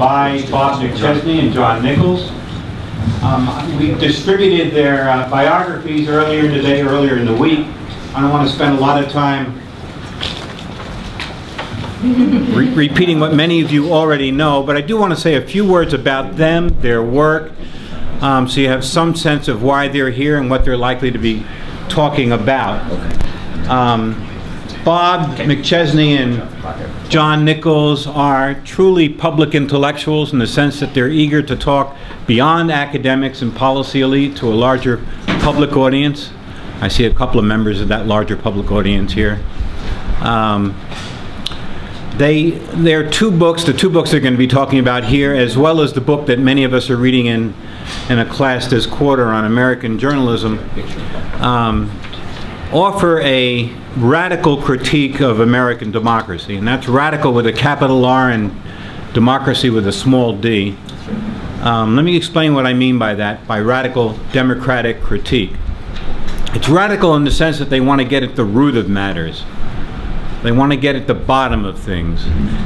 by Bob McChesney and John Nichols. We distributed their biographies earlier today, earlier in the week. I don't want to spend a lot of time repeating what many of you already know, but I do want to say a few words about them, their work, so you have some sense of why they're here and what they're likely to be talking about. Bob McChesney and John Nichols are truly public intellectuals in the sense that they're eager to talk beyond academics and policy elite to a larger public audience. I see a couple of members of that larger public audience here. There are two books, the two books they're going to be talking about here, as well as the book that many of us are reading in a class this quarter on American journalism, offer a radical critique of American democracy. And that's radical with a capital R and democracy with a small d. Let me explain what I mean by that, by radical democratic critique. It's radical in the sense that they want to get at the root of matters. They want to get at the bottom of things.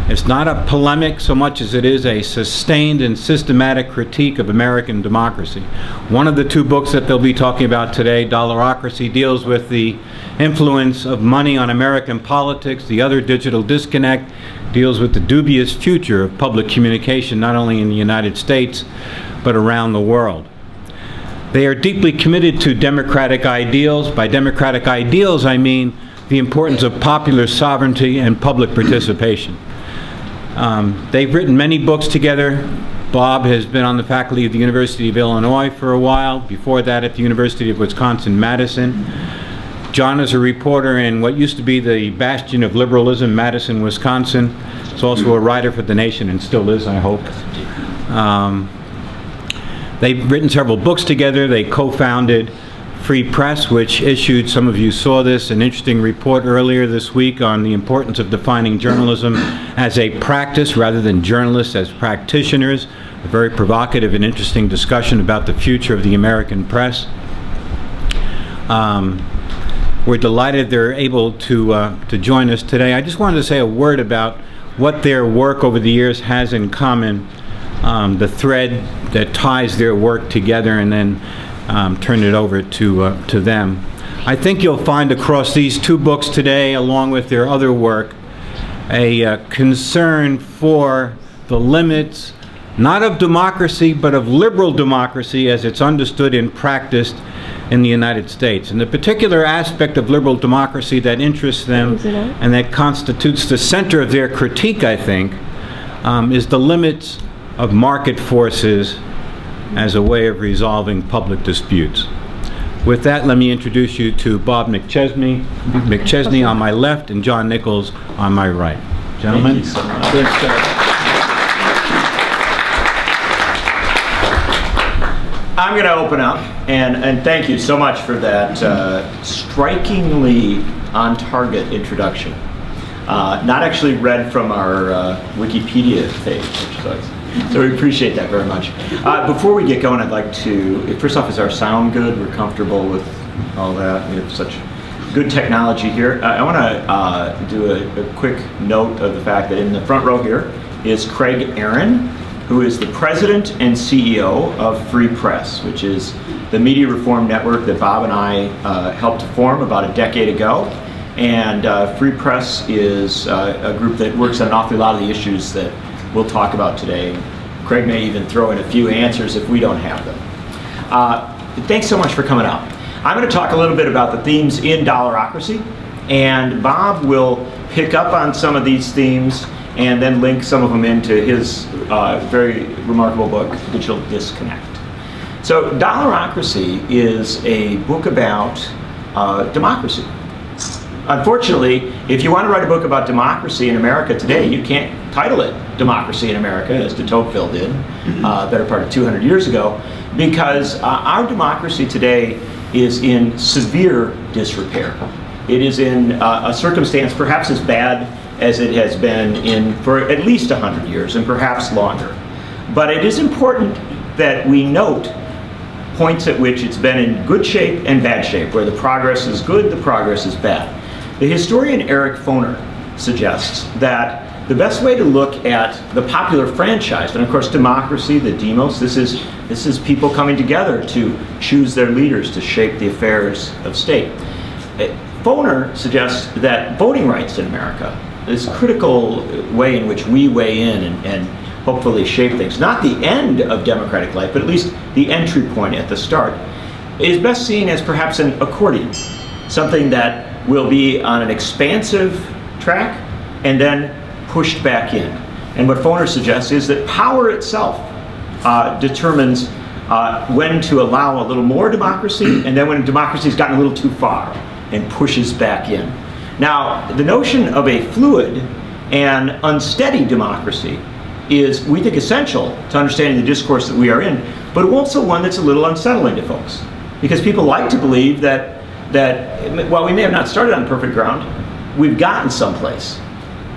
It's not a polemic so much as it is a sustained and systematic critique of American democracy. One of the two books that they'll be talking about today, Dollarocracy, deals with the influence of money on American politics. The other, Digital Disconnect, deals with the dubious future of public communication, not only in the United States, but around the world. They are deeply committed to democratic ideals. By democratic ideals, I mean the importance of popular sovereignty and public participation. They've written many books together. Bob has been on the faculty of the University of Illinois for a while. Before that, at the University of Wisconsin-Madison. John is a reporter in what used to be the bastion of liberalism, Madison, Wisconsin. He's also a writer for The Nation, and still is, I hope. They've written several books together. They co-founded Free Press, which issued, some of you saw this, an interesting report earlier this week on the importance of defining journalism as a practice rather than journalists as practitioners. A very provocative and interesting discussion about the future of the American press. We're delighted they're able to join us today. I just wanted to say a word about what their work over the years has in common, the thread that ties their work together, and then turn it over to them. I think you'll find across these two books today, along with their other work, a concern for the limits, not of democracy, but of liberal democracy as it's understood and practiced in the United States. And the particular aspect of liberal democracy that interests them and that constitutes the center of their critique, I think, is the limits of market forces as a way of resolving public disputes. With that, let me introduce you to Bob McChesney on my left and John Nichols on my right. Gentlemen. Thank you so much. Thanks, I'm going to open up, and thank you so much for that strikingly on-target introduction. Not actually read from our Wikipedia page, which is nice. So we appreciate that very much. Before we get going, I'd like to, first off, is our sound good? We're comfortable with all that? We have such good technology here. I want to do a quick note of the fact that in the front row here is Craig Aaron, who is the president and CEO of Free Press, which is the media reform network that Bob and I helped to form about a decade ago. And Free Press is a group that works on an awfully lot of the issues that we'll talk about today. Craig may even throw in a few answers if we don't have them. Thanks so much for coming out. I'm going to talk a little bit about the themes in Dollarocracy, and Bob will pick up on some of these themes and then link some of them into his very remarkable book, Digital Disconnect. So Dollarocracy is a book about democracy. Unfortunately, if you want to write a book about democracy in America today, you can't title it Democracy in America, as de Tocqueville did, better part of 200 years ago, because our democracy today is in severe disrepair. It is in a circumstance perhaps as bad as it has been in for at least 100 years, and perhaps longer. But it is important that we note points at which it's been in good shape and bad shape, where the progress is good, the progress is bad. The historian Eric Foner suggests that the best way to look at the popular franchise, and of course democracy, the demos, this is people coming together to choose their leaders to shape the affairs of state. Foner suggests that voting rights in America, this critical way in which we weigh in and hopefully shape things, not the end of democratic life, but at least the entry point at the start, is best seen as perhaps an accordion, something that will be on an expansive track and then pushed back in. And what Foner suggests is that power itself determines when to allow a little more democracy, and then when democracy's gotten a little too far and pushes back in. Now, the notion of a fluid and unsteady democracy is, we think, essential to understanding the discourse that we are in, but also one that's a little unsettling to folks. Because people like to believe that while we may have not started on perfect ground, we've gotten someplace.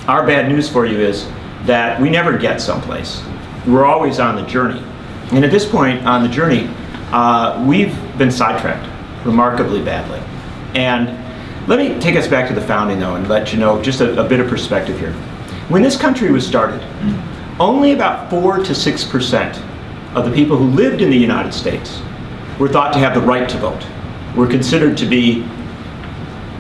Our bad news for you is that we never get someplace. We're always on the journey. And at this point on the journey, we've been sidetracked remarkably badly. And let me take us back to the founding, though, and let you know just a bit of perspective here. When this country was started, only about 4 to 6% of the people who lived in the United States were thought to have the right to vote, were considered to be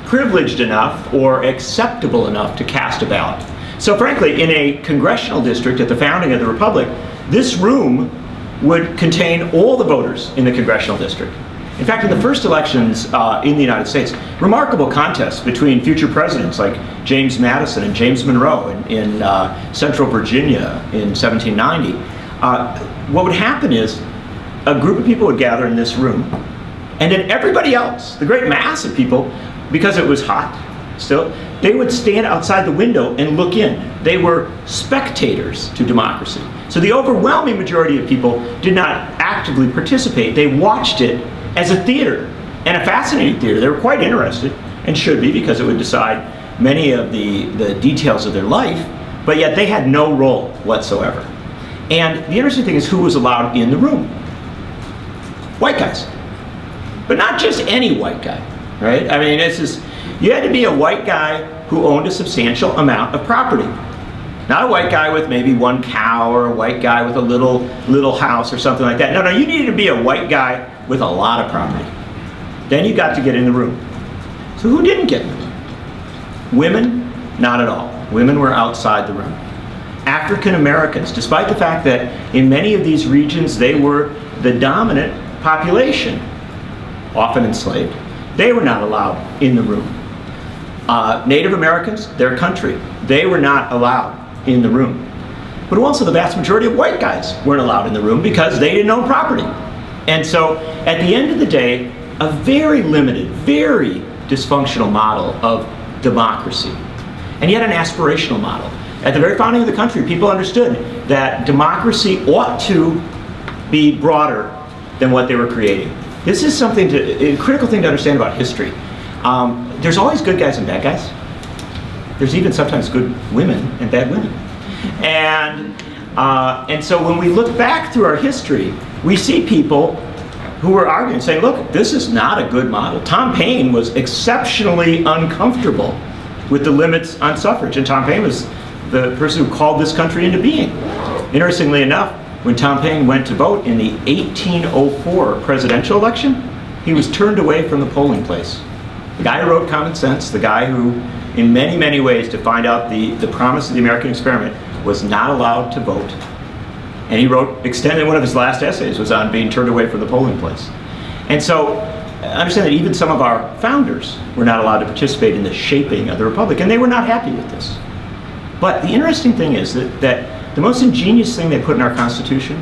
privileged enough or acceptable enough to cast a ballot. So frankly, in a congressional district at the founding of the Republic, this room would contain all the voters in the congressional district. In fact, in the first elections in the United States, remarkable contests between future presidents like James Madison and James Monroe in Central Virginia in 1790. What would happen is a group of people would gather in this room, and then everybody else, the great mass of people, because it was hot still, they would stand outside the window and look in. They were spectators to democracy. So the overwhelming majority of people did not actively participate. They watched it as a theater, and a fascinating theater. They were quite interested, and should be, because it would decide many of the details of their life, but yet they had no role whatsoever. And the interesting thing is who was allowed in the room. White guys. But not just any white guy, right? I mean, you had to be a white guy who owned a substantial amount of property. Not a white guy with maybe one cow, or a white guy with a little house or something like that. No, you needed to be a white guy with a lot of property. Then you got to get in the room. So who didn't get in the room? Women, not at all. Women were outside the room. African Americans, despite the fact that in many of these regions they were the dominant population, often enslaved, they were not allowed in the room. Native Americans, their country, they were not allowed in the room. But also the vast majority of white guys weren't allowed in the room because they didn't own property. And so at the end of the day, a very limited, very dysfunctional model of democracy, and yet an aspirational model. At the very founding of the country, people understood that democracy ought to be broader than what they were creating. This is a critical thing to understand about history. There's always good guys and bad guys. There's even sometimes good women and bad women. And so when we look back through our history, we see people who were arguing, saying, look, this is not a good model. Tom Paine was exceptionally uncomfortable with the limits on suffrage, and Tom Paine was the person who called this country into being. Interestingly enough, when Tom Paine went to vote in the 1804 presidential election, he was turned away from the polling place. The guy who wrote Common Sense, the guy who, in many, many ways, defined out the promise of the American experiment, was not allowed to vote. And he wrote, one of his last essays was on being turned away from the polling place. And so, understand that even some of our founders were not allowed to participate in the shaping of the Republic, and they were not happy with this. But the interesting thing is that the most ingenious thing they put in our Constitution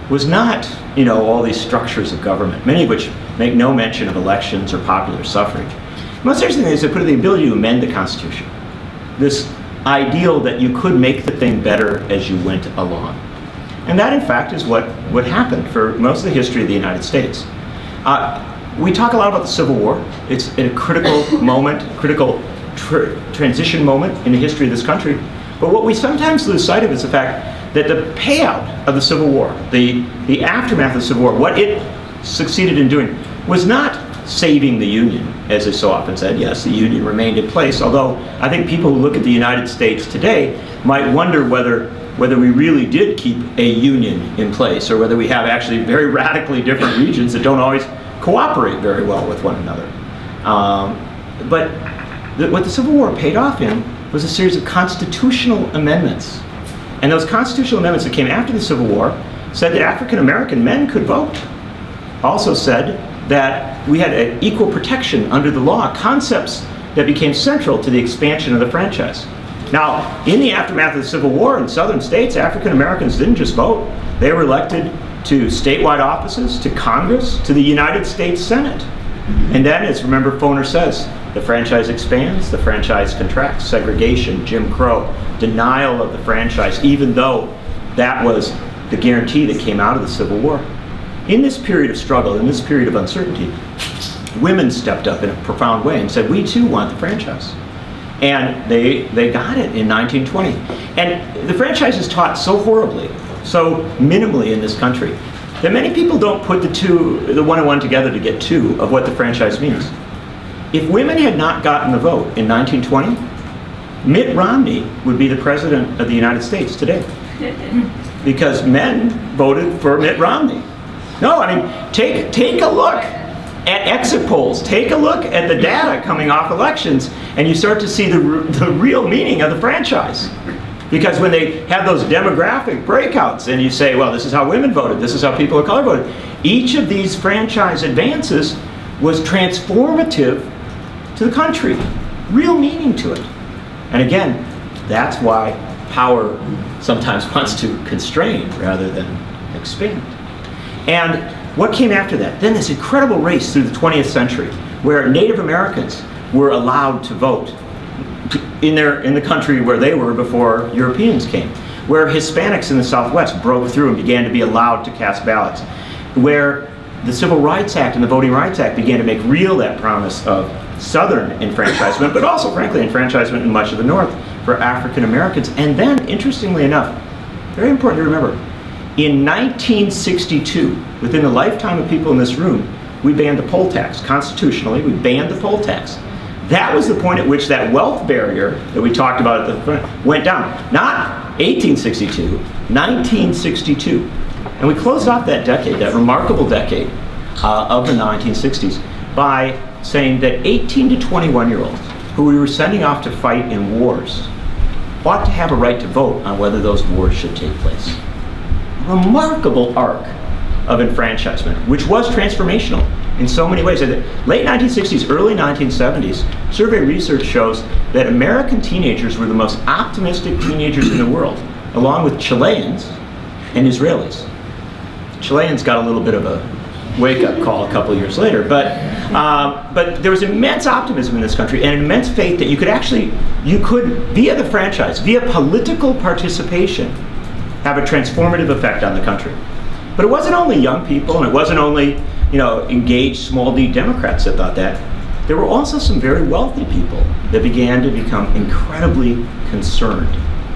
was not, all these structures of government, many of which make no mention of elections or popular suffrage. The most interesting thing is they put the ability to amend the Constitution. This ideal that you could make the thing better as you went along. And that, in fact, is what happened for most of the history of the United States. We talk a lot about the Civil War. It's a critical moment, critical transition moment in the history of this country. But what we sometimes lose sight of is the fact that the payout of the Civil War, the aftermath of the Civil War, what it succeeded in doing, was not saving the Union, as is so often said. Yes, the Union remained in place, although I think people who look at the United States today might wonder whether we really did keep a Union in place, or whether we have actually very radically different regions that don't always cooperate very well with one another. But what the Civil War paid off in was a series of constitutional amendments. And those constitutional amendments that came after the Civil War said that African American men could vote. Also said that we had an equal protection under the law, concepts that became central to the expansion of the franchise. Now, in the aftermath of the Civil War in southern states, African Americans didn't just vote. They were elected to statewide offices, to Congress, to the United States Senate. And then, as Remember Foner says, the franchise expands, the franchise contracts. Segregation, Jim Crow, denial of the franchise, even though that was the guarantee that came out of the Civil War. In this period of struggle, in this period of uncertainty, women stepped up in a profound way and said, we too want the franchise. And they got it in 1920. And the franchise is taught so horribly, so minimally in this country, that many people don't put the one and one together to get two of what the franchise means. If women had not gotten the vote in 1920, Mitt Romney would be the president of the United States today. Because men voted for Mitt Romney. No, I mean, take a look at exit polls. Take a look at the data coming off elections, and you start to see the real meaning of the franchise. Because when they have those demographic breakouts, and you say, well, this is how women voted, this is how people of color voted, each of these franchise advances was transformative to the country. Real meaning to it. And again, that's why power sometimes wants to constrain rather than expand. And what came after that? Then this incredible race through the 20th century, where Native Americans were allowed to vote in the country where they were before Europeans came, where Hispanics in the Southwest broke through and began to be allowed to cast ballots, where the Civil Rights Act and the Voting Rights Act began to make real that promise of Southern enfranchisement, but also, frankly, enfranchisement in much of the North for African Americans. And then, interestingly enough, very important to remember, in 1962, within the lifetime of people in this room, we banned the poll tax. Constitutionally, we banned the poll tax. That was the point at which that wealth barrier that we talked about at the front went down. Not 1862, 1962. And we closed off that decade, that remarkable decade of the 1960s, by saying that 18 to 21-year-olds who we were sending off to fight in wars ought to have a right to vote on whether those wars should take place. A remarkable arc of enfranchisement, which was transformational in so many ways. In the late 1960s, early 1970s, survey research shows that American teenagers were the most optimistic teenagers in the world, along with Chileans and Israelis. Chileans got a little bit of a wake-up call a couple years later, but there was immense optimism in this country and an immense faith that you could, via the franchise, via political participation, have a transformative effect on the country. But it wasn't only young people, and it wasn't only, engaged small d Democrats that thought that. There were also some very wealthy people that began to become incredibly concerned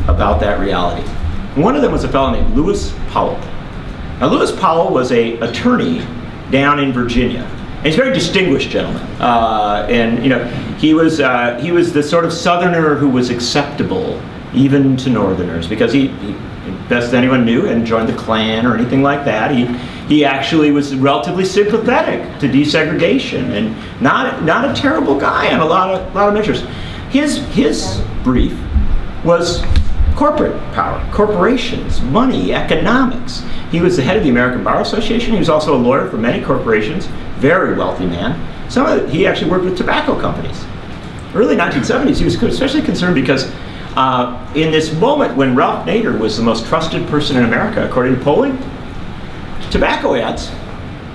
about that reality. And one of them was a fellow named Lewis Powell. Now, Lewis Powell was an attorney down in Virginia. And he's a very distinguished gentleman. He was the sort of Southerner who was acceptable even to Northerners, because he best anyone knew, hadn't joined the Klan or anything like that. He actually was relatively sympathetic to desegregation and not a terrible guy on a lot of measures. His brief was corporate power, corporations, money, economics. He was the head of the American Bar Association. He was also a lawyer for many corporations, very wealthy man. He actually worked with tobacco companies. Early 1970s, he was especially concerned because in this moment when Ralph Nader was the most trusted person in America, according to polling, tobacco ads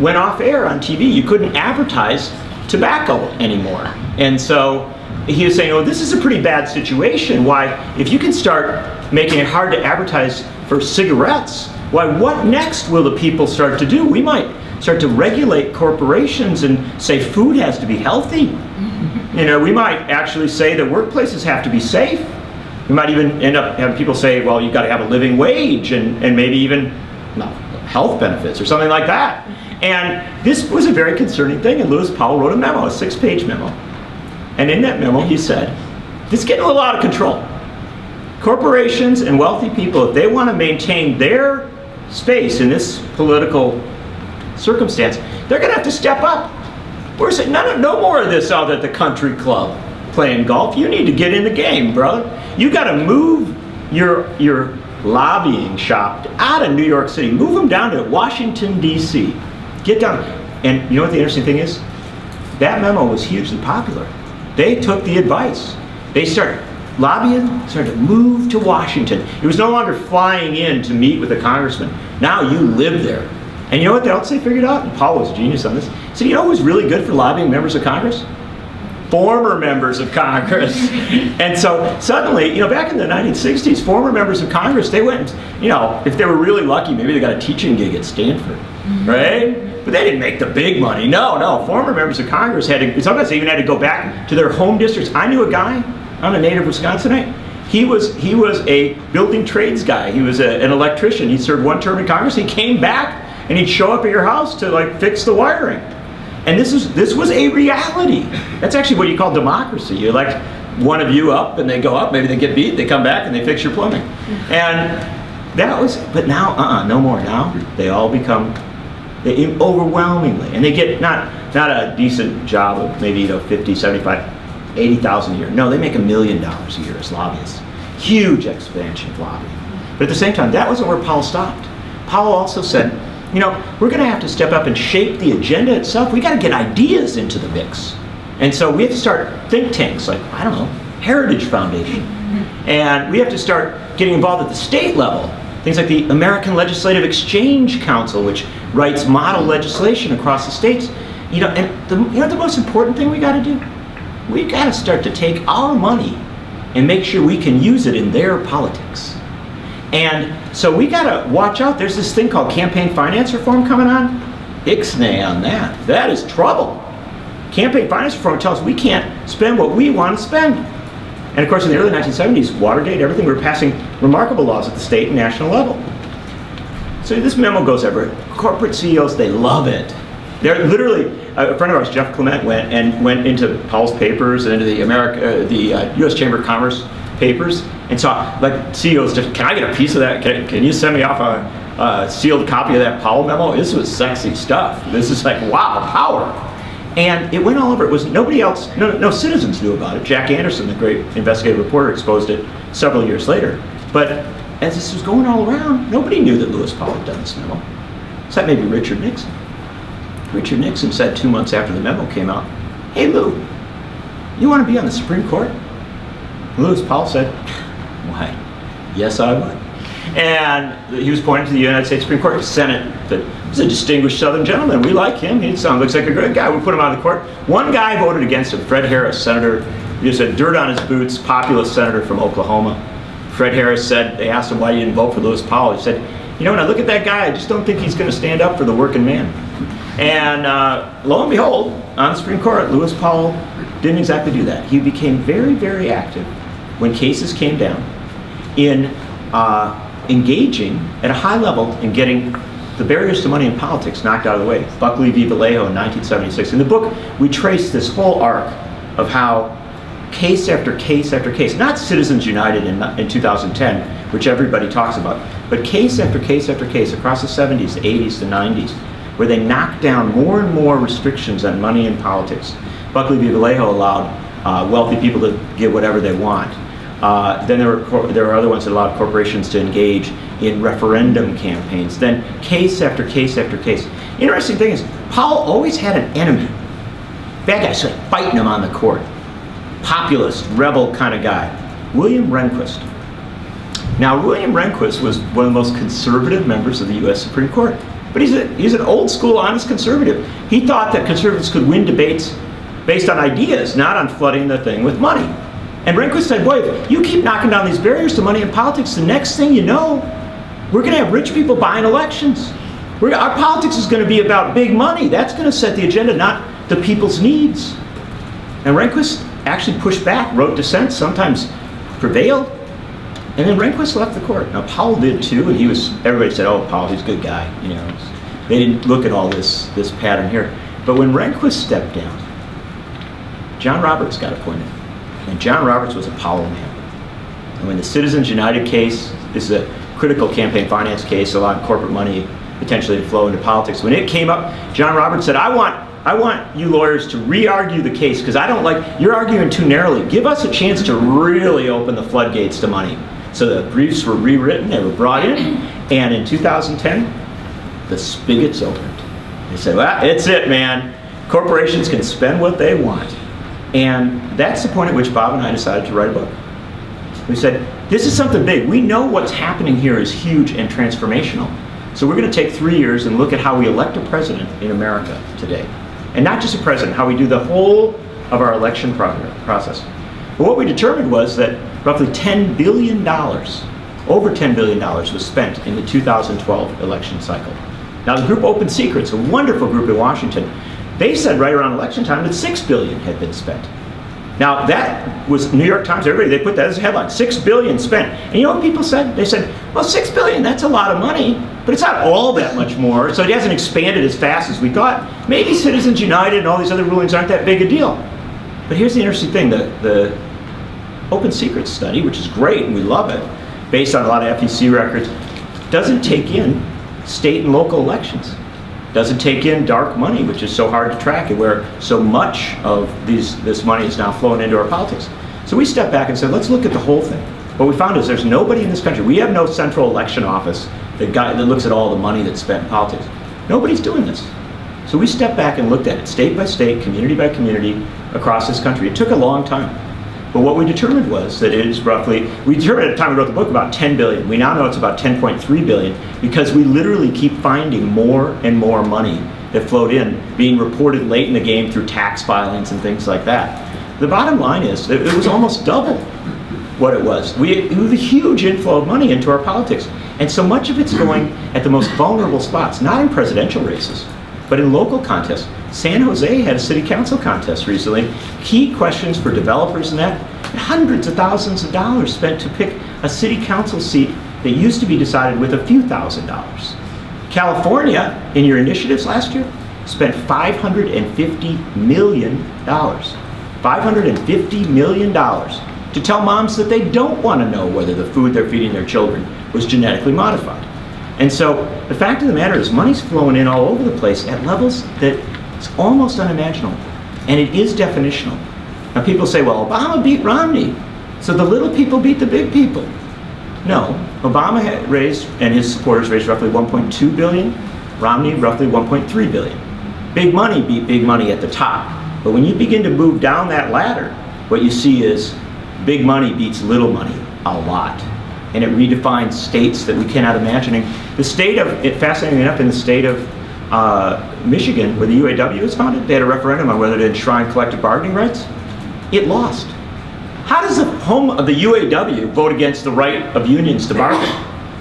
went off air on TV. You couldn't advertise tobacco anymore. And so he was saying, oh, this is a pretty bad situation. Why, if you can start making it hard to advertise for cigarettes, why, what next will the people start to do? We might start to regulate corporations and say food has to be healthy. We might actually say that workplaces have to be safe. We might even end up having people say, well, you've got to have a living wage and maybe even health benefits or something like that. And this was a very concerning thing, and Lewis Powell wrote a memo, a 6-page memo. And in that memo he said, this is getting a little out of control. Corporations and wealthy people, if they want to maintain their space in this political circumstance, they're going to have to step up. We're saying, no more of this out at the country club playing golf. You need to get in the game, brother. You got to move your lobbying shop out of New York City. Move them down to Washington, D.C. Get down. And you know what the interesting thing is? That memo was hugely popular. They took the advice. They started lobbying, started to move to Washington. It was no longer flying in to meet with a congressman. Now you live there. And you know what else they figured out? And Paul was a genius on this. So you know who was really good for lobbying members of Congress? Former members of Congress. And so suddenly, you know, back in the 1960s, former members of Congress, they went, you know, if they were really lucky, maybe they got a teaching gig at Stanford, right? But they didn't make the big money. No, former members of Congress had to, sometimes they even had to go back to their home districts. I knew a guy, I'm a native Wisconsinite. He was a building trades guy. He was an electrician. He served one term in Congress. He came back and he'd show up at your house to like fix the wiring. And this was a reality. That's actually what you call democracy. You elect one of you up and they go up, maybe they get beat, they come back and they fix your plumbing. And that was, but now, no more. Now they all become, overwhelmingly, and they get not a decent job of maybe, you know, 50, 75, 80,000 a year. No, they make $1 million a year as lobbyists. Huge expansion of lobbying. But at the same time, that wasn't where Powell stopped. Powell also said, you know, we're going to have to step up and shape the agenda itself. We got to get ideas into the mix. And so we have to start think tanks like, I don't know, Heritage Foundation. And we have to start getting involved at the state level. Things like the American Legislative Exchange Council, which writes model legislation across the states. You know, and the most important thing we got to do? We got to start to take our money and make sure we can use it in their politics. And so we got to watch out. There's this thing called campaign finance reform coming on. Ixnay on that. That is trouble. Campaign finance reform tells us we can't spend what we want to spend. And of course, in the early 1970s, Watergate, everything, we were passing remarkable laws at the state and national level. So this memo goes everywhere. Corporate CEOs, they love it. They're literally, a friend of ours, Jeff Clement, went into Powell's papers and into the U.S. Chamber of Commerce papers and saw, like, CEOs just, can I get a piece of that? Can you send me off a sealed copy of that Powell memo? This was sexy stuff. This is like, wow, power. And it went all over. It was nobody else, no citizens knew about it. Jack Anderson, the great investigative reporter, exposed it several years later. But as this was going all around, nobody knew that Lewis Powell had done this memo. Except maybe Richard Nixon. Richard Nixon said 2 months after the memo came out, hey Lou, you want to be on the Supreme Court? Lewis Powell said, why, yes I would. And he was pointing to the United States Supreme Court, Senate, that he's a distinguished Southern gentleman. We like him. He looks like a good guy. We put him on the court. One guy voted against him, Fred Harris, senator. He just had dirt on his boots, populist senator from Oklahoma. Fred Harris said, they asked him why he didn't vote for Lewis Powell. He said, you know, when I look at that guy, I just don't think he's going to stand up for the working man. And lo and behold, on the Supreme Court, Lewis Powell didn't exactly do that. He became very, very active when cases came down in engaging at a high level in getting the barriers to money in politics knocked out of the way. Buckley v. Vallejo in 1976. In the book, we trace this whole arc of how case after case after case, not Citizens United in 2010, which everybody talks about, but case after case after case across the 70s, the 80s, the 90s, where they knocked down more and more restrictions on money in politics. Buckley v. Vallejo allowed wealthy people to give whatever they want. Then there were other ones that allowed corporations to engage in referendum campaigns. Then case after case after case. Interesting thing is, Powell always had an enemy. Bad guy, so like fighting him on the court. Populist, rebel kind of guy. William Rehnquist. Now, William Rehnquist was one of the most conservative members of the U.S. Supreme Court. But he's an old school, honest conservative. He thought that conservatives could win debates based on ideas, not on flooding the thing with money. And Rehnquist said, boy, if you keep knocking down these barriers to money in politics, the next thing you know, we're going to have rich people buying elections. Our politics is going to be about big money. That's going to set the agenda, not the people's needs. And Rehnquist actually pushed back, wrote dissents, sometimes prevailed. And then Rehnquist left the court. Now Powell did too, and everybody said, oh, Powell, he's a good guy. You know, They didn't look at all this pattern here. But when Rehnquist stepped down, John Roberts got appointed. And John Roberts was a Powell man. And when the Citizens United case, this is a critical campaign finance case, a lot of corporate money potentially to flow into politics. When it came up, John Roberts said, I want you lawyers to re-argue the case because I don't like, you're arguing too narrowly. Give us a chance to really open the floodgates to money. So the briefs were rewritten, they were brought in, and in 2010, the spigots opened. They said, well, it's it, man. Corporations can spend what they want. And that's the point at which Bob and I decided to write a book. We said, this is something big. We know what's happening here is huge and transformational. So we're going to take 3 years and look at how we elect a president in America today. And not just a president, how we do the whole of our election process. But what we determined was that roughly $10 billion, over $10 billion was spent in the 2012 election cycle. Now the group Open Secrets, a wonderful group in Washington, they said right around election time that $6 billion had been spent. Now that was New York Times, everybody, they put that as a headline, $6 billion spent. And you know what people said? They said, well, $6 billion, that's a lot of money, but it's not all that much more, so it hasn't expanded as fast as we thought. Maybe Citizens United and all these other rulings aren't that big a deal. But here's the interesting thing, the Open Secrets study, which is great and we love it, based on a lot of FEC records, doesn't take in state and local elections. Doesn't take in dark money, which is so hard to track, and where so much of this money is now flowing into our politics. So we stepped back and said, let's look at the whole thing. What we found is there's nobody in this country, we have no central election office that looks at all the money that's spent in politics. Nobody's doing this. So we stepped back and looked at it state by state, community by community, across this country. It took a long time. But what we determined was that it is roughly, we determined at the time we wrote the book about 10 billion. We now know it's about 10.3 billion because we literally keep finding more and more money that flowed in, being reported late in the game through tax filings and things like that. The bottom line is that it was almost double what it was. It was a huge inflow of money into our politics. And so much of it's going at the most vulnerable spots, not in presidential races, but in local contests. San Jose had a city council contest recently. Key questions for developers and that. Hundreds of thousands of dollars spent to pick a city council seat that used to be decided with a few $1,000s. California, in your initiatives last year, spent $550 million. $550 million to tell moms that they don't want to know whether the food they're feeding their children was genetically modified. And so the fact of the matter is money's flowing in all over the place at levels that it's almost unimaginable. And it is definitional. Now people say, well, Obama beat Romney, so the little people beat the big people. No, Obama had raised, and his supporters raised roughly 1.2 billion, Romney roughly 1.3 billion. Big money beat big money at the top. But when you begin to move down that ladder, what you see is big money beats little money a lot. And it redefines states that we cannot imagine. The state of, fascinatingly enough, in the state of Michigan, where the UAW was founded, they had a referendum on whether to enshrine collective bargaining rights. It lost. How does the home of the UAW vote against the right of unions to bargain?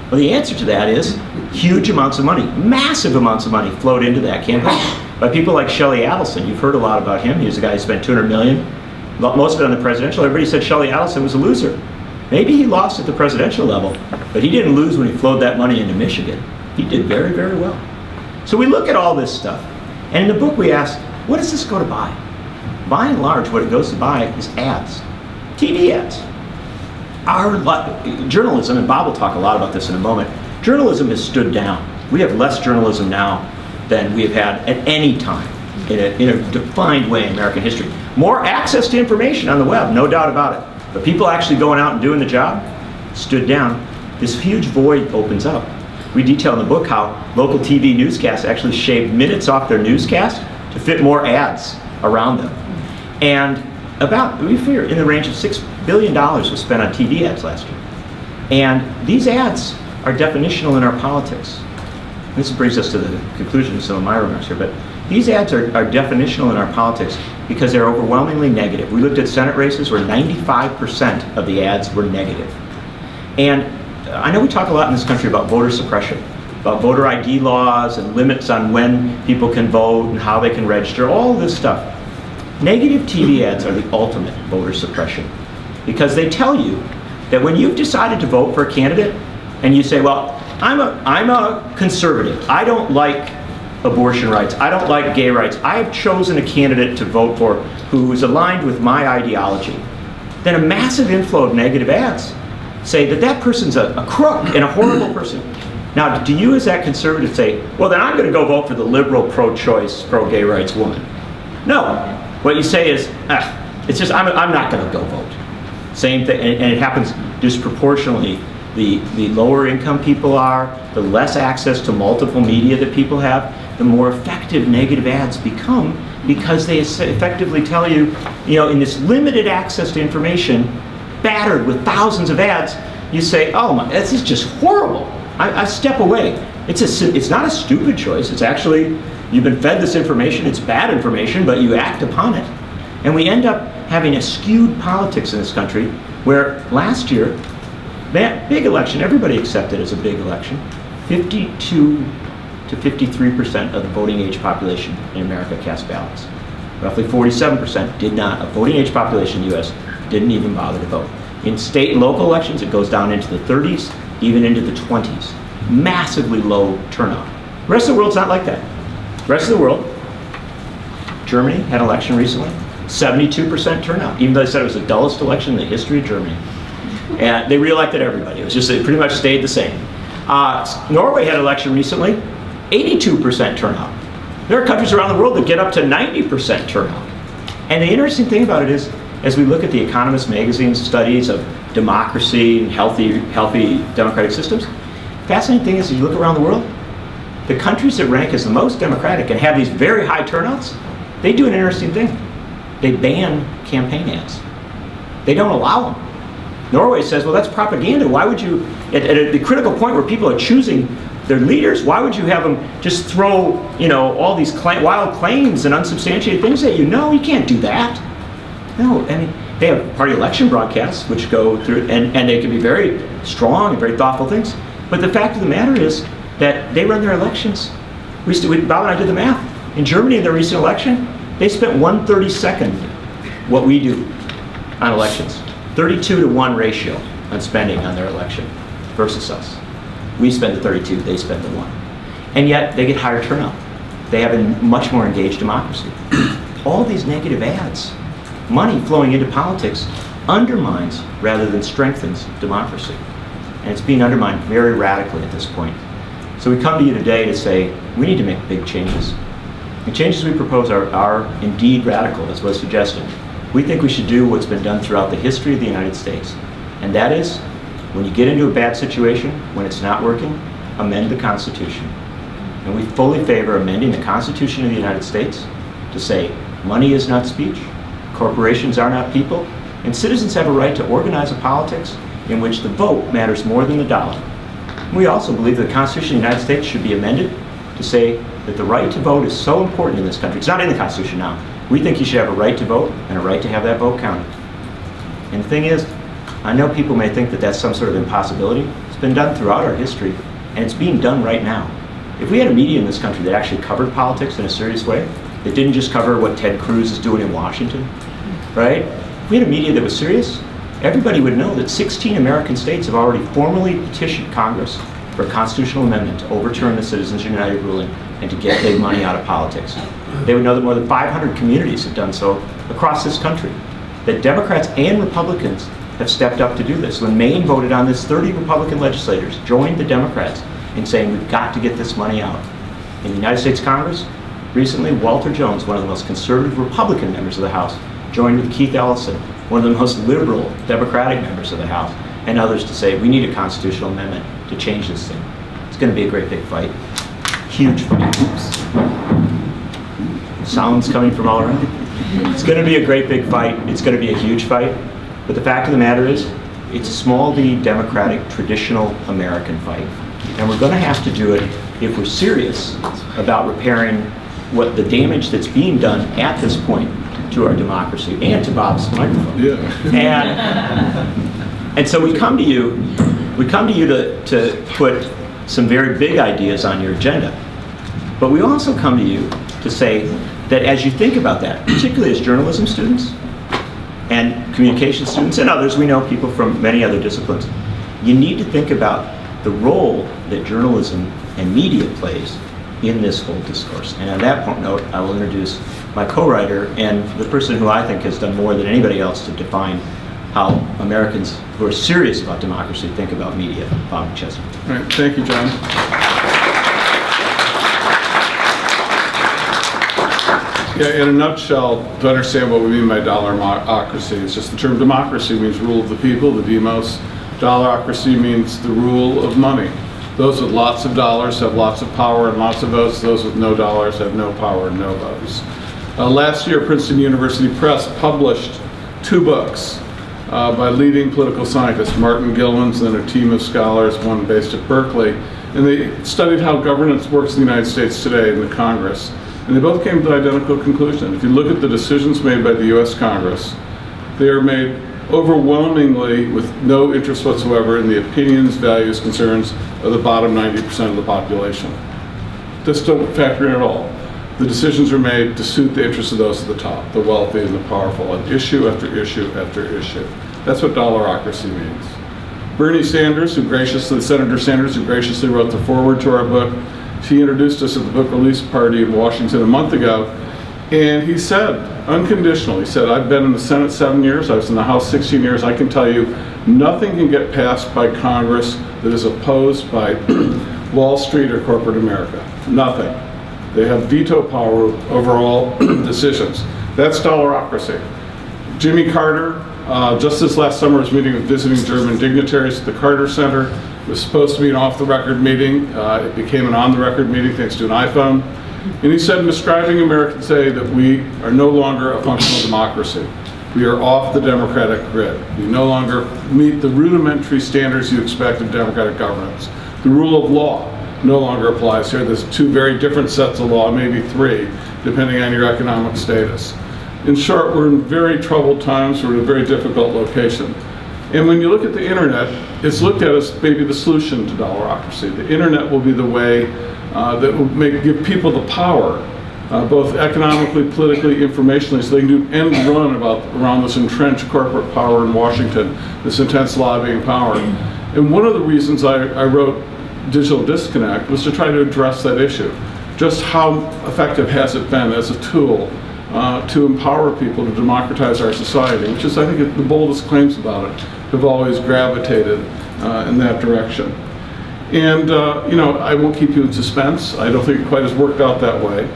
Well, the answer to that is huge amounts of money, massive amounts of money flowed into that campaign by people like Shelley Adelson. You've heard a lot about him. He's the guy who spent $200 million, most of it on the presidential. Everybody said Shelley Adelson was a loser. Maybe he lost at the presidential level, but he didn't lose when he flowed that money into Michigan. He did very, very well. So we look at all this stuff, and in the book we ask, what does this go to buy? By and large, what it goes to buy is ads, TV ads. Our journalism, and Bob will talk a lot about this in a moment, journalism has stood down. We have less journalism now than we have had at any time in a defined way in American history. More access to information on the web, no doubt about it. But people actually going out and doing the job stood down. This huge void opens up. We detail in the book how local TV newscasts actually shaved minutes off their newscast to fit more ads around them. And we figure in the range of $6 billion was spent on TV ads last year. And these ads are definitional in our politics. This brings us to the conclusion of some of my remarks here, but these ads are definitional in our politics because they're overwhelmingly negative. We looked at Senate races where 95% of the ads were negative. And I know we talk a lot in this country about voter suppression, about voter ID laws and limits on when people can vote and how they can register, all this stuff. Negative TV ads are the ultimate voter suppression because they tell you that when you've decided to vote for a candidate and you say, well, I'm a conservative. I don't like abortion rights. I don't like gay rights. I have chosen a candidate to vote for who is aligned with my ideology. Then a massive inflow of negative ads say that that person's a crook and a horrible person. Now, do you as that conservative say, well, then I'm going to go vote for the liberal, pro-choice, pro-gay rights woman? No. What you say is, it's just, I'm not going to go vote. Same thing, and it happens disproportionately. The lower income people are, the less access to multiple media that people have, the more effective negative ads become, because they effectively tell you, in this limited access to information, battered with thousands of ads, you say, oh, this is just horrible. I step away. It's not a stupid choice. It's actually, you've been fed this information, it's bad information, but you act upon it. And we end up having a skewed politics in this country, where last year, that big election, everybody accepted as a big election, 52 to 53% of the voting age population in America cast ballots. Roughly 47% did not. A voting age population in the US didn't even bother to vote. In state and local elections, it goes down into the 30s, even into the 20s. Massively low turnout. The rest of the world's not like that. The rest of the world, Germany had an election recently, 72% turnout, even though they said it was the dullest election in the history of Germany. And they re-elected everybody. It was just, it pretty much stayed the same. Norway had an election recently, 82% turnout. There are countries around the world that get up to 90% turnout. And the interesting thing about it is, as we look at the Economist magazine's studies of democracy and healthy democratic systems, fascinating thing is, as you look around the world, the countries that rank as the most democratic and have these very high turnouts, they do an interesting thing. They ban campaign ads. They don't allow them. Norway says, well, that's propaganda. Why would you, at the critical point where people are choosing their leaders, why would you have them just throw, all these wild claims and unsubstantiated things at you? No, you can't do that. No, I mean, they have party election broadcasts which go through, and they can be very strong and very thoughtful things. But the fact of the matter is that they run their elections. Bob and I did the math. In Germany, in their recent election, they spent 1/32 what we do on elections. 32-to-1 ratio on spending on their election versus us. We spend the 32, they spend the 1. And yet, they get higher turnout. They have a much more engaged democracy. All these negative ads, money flowing into politics, undermines rather than strengthens democracy. And it's being undermined very radically at this point. So we come to you today to say, we need to make big changes. The changes we propose are indeed radical, as was suggested. We think we should do what's been done throughout the history of the United States. And that is, when you get into a bad situation, when it's not working, amend the Constitution. And we fully favor amending the Constitution of the United States to say, money is not speech, corporations are not people, and citizens have a right to organize a politics in which the vote matters more than the dollar. We also believe that the Constitution of the United States should be amended to say that the right to vote is so important in this country. It's not in the Constitution now. We think you should have a right to vote and a right to have that vote counted. And the thing is, I know people may think that that's some sort of impossibility. It's been done throughout our history, and it's being done right now. If we had a media in this country that actually covered politics in a serious way, that didn't just cover what Ted Cruz is doing in Washington, right? If we had a media that was serious, everybody would know that 16 American states have already formally petitioned Congress for a constitutional amendment to overturn the Citizens United ruling and to get big money out of politics. They would know that more than 500 communities have done so across this country. That Democrats and Republicans have stepped up to do this. When Maine voted on this, 30 Republican legislators joined the Democrats in saying we've got to get this money out. In the United States Congress, recently Walter Jones, one of the most conservative Republican members of the House, joined with Keith Ellison, one of the most liberal Democratic members of the House, and others to say we need a constitutional amendment to change this thing. It's going to be a great big fight. Huge fight. Sounds coming from all around. It's going to be a great big fight. It's going to be a huge fight. But the fact of the matter is, it's a small d democratic, traditional American fight. And we're going to have to do it if we're serious about repairing what the damage that's being done at this point to our democracy and to Bob's microphone. Yeah. And so we come to you to put some very big ideas on your agenda. But we also come to you to say that as you think about that, particularly as journalism students and communication students and others, we know people from many other disciplines, you need to think about the role that journalism and media plays in this whole discourse. And on that note, I will introduce my co-writer and the person who I think has done more than anybody else to define how Americans who are serious about democracy think about media, Bob McChesney. All right, thank you, John. Yeah, in a nutshell, to understand what we mean by dollarocracy, it's just the term democracy means rule of the people, the demos. Dollarocracy means the rule of money. Those with lots of dollars have lots of power and lots of votes. Those with no dollars have no power and no votes. Last year, Princeton University Press published 2 books by leading political scientists, Martin Gilman's and a team of scholars, one based at Berkeley, and they studied how governance works in the United States today in the Congress. And they both came to the identical conclusion. If you look at the decisions made by the US Congress, they are made overwhelmingly with no interest whatsoever in the opinions, values, concerns of the bottom 90% of the population. This don't factor in at all. The decisions are made to suit the interests of those at the top, the wealthy and the powerful, on issue after issue after issue. That's what dollarocracy means. Bernie Sanders, Senator Sanders, who graciously wrote the foreword to our book, he introduced us at the book release party in Washington a month ago, and he said, unconditional, he said, I've been in the Senate 7 years, I was in the House 16 years, I can tell you nothing can get passed by Congress that is opposed by Wall Street or corporate America. Nothing. They have veto power over all decisions. That's dollarocracy. Jimmy Carter, just this last summer, was meeting with visiting German dignitaries at the Carter Center. It was supposed to be an off-the-record meeting. It became an on-the-record meeting thanks to an iPhone. And he said, in describing America today, that we are no longer a functional democracy. We are off the democratic grid. We no longer meet the rudimentary standards you expect of democratic governance. The rule of law no longer applies here. There's 2 very different sets of law, maybe 3, depending on your economic status. In short, we're in very troubled times. We're in a very difficult location. And when you look at the internet, it's looked at as maybe the solution to dollarocracy. The internet will be the way that will give people the power, both economically, politically, informationally, so they can do end run around this entrenched corporate power in Washington, this intense lobbying power. And one of the reasons I wrote Digital Disconnect was to try to address that issue. Just how effective has it been as a tool to empower people to democratize our society, which is, I think, the boldest claims about it have always gravitated in that direction. And you know, I won't keep you in suspense. I don't think it quite has worked out that way.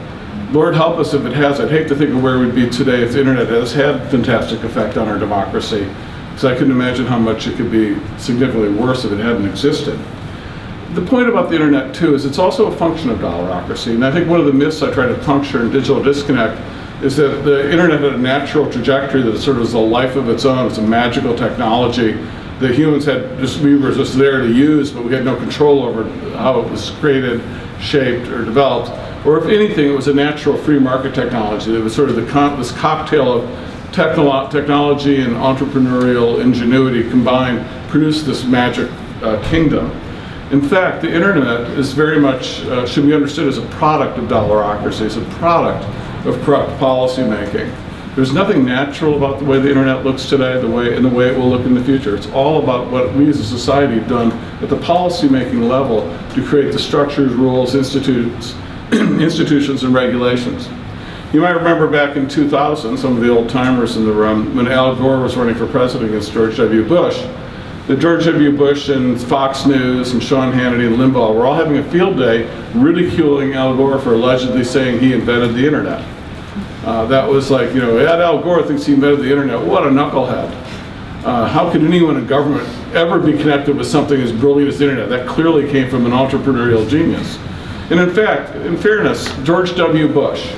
Lord help us if it has. I'd hate to think of where we'd be today if the internet has had fantastic effect on our democracy, because I couldn't imagine how much it could be significantly worse if it hadn't existed. The point about the internet, too, is it's also a function of dollarocracy. And I think one of the myths I try to puncture in Digital Disconnect is that the internet had a natural trajectory that sort of is a life of its own. It's a magical technology that humans we were just there to use, but we had no control over how it was created, shaped, or developed. Or if anything, it was a natural free market technology that was sort of this cocktail of technology and entrepreneurial ingenuity combined produced this magic kingdom. In fact, the internet is very much, should be understood as a product of dollarocracy. It's a product of corrupt policy making. There's nothing natural about the way the internet looks today, the way it will look in the future. It's all about what we as a society have done at the policy making level to create the structures, rules, institutions, and regulations. You might remember back in 2000, some of the old timers in the room, when Al Gore was running for president against George W. Bush. That George W. Bush and Fox News and Sean Hannity and Limbaugh were all having a field day ridiculing Al Gore for allegedly saying he invented the internet. That was like, you know, Al Gore thinks he invented the internet. What a knucklehead. How could anyone in government ever be connected with something as brilliant as the internet? That clearly came from an entrepreneurial genius. And in fact, in fairness, George W. Bush,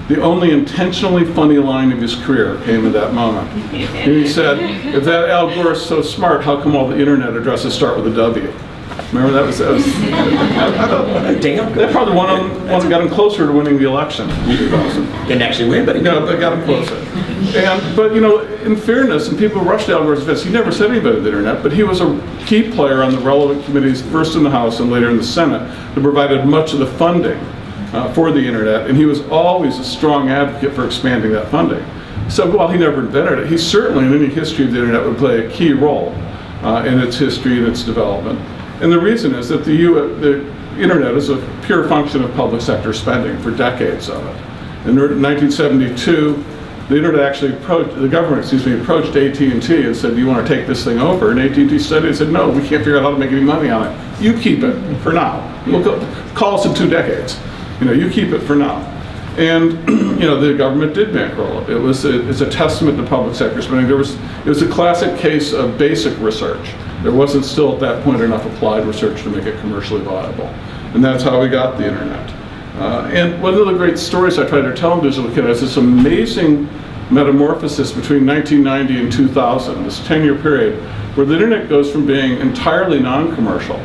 the only intentionally funny line of his career came at that moment. And he said, if that Al Gore is so smart, how come all the internet addresses start with a W? Remember that was that probably one that got him closer to winning the election. Didn't actually win, but they got him closer. But you know, in fairness, and people rushed Al Gore's defense, he never said anything about the internet, but he was a key player on the relevant committees, first in the House and later in the Senate, that provided much of the funding for the internet, and he was always a strong advocate for expanding that funding. So while he never invented it, he certainly in any history of the internet would play a key role in its history and its development. And the reason is that the internet is a pure function of public sector spending for decades of it. In 1972, the internet actually approached, the government, approached AT&T and said, do you want to take this thing over? And AT&T studied and said, no, we can't figure out how to make any money on it. You keep it for now. We'll call us in 2 decades. You keep it for now. And the government did bankroll it. It's a testament to public sector spending. It was a classic case of basic research. There wasn't still at that point enough applied research to make it commercially viable. And that's how we got the internet. And one of the great stories I try to tell in Digital Kid is this amazing metamorphosis between 1990 and 2000, this 10-year period, where the internet goes from being entirely non-commercial.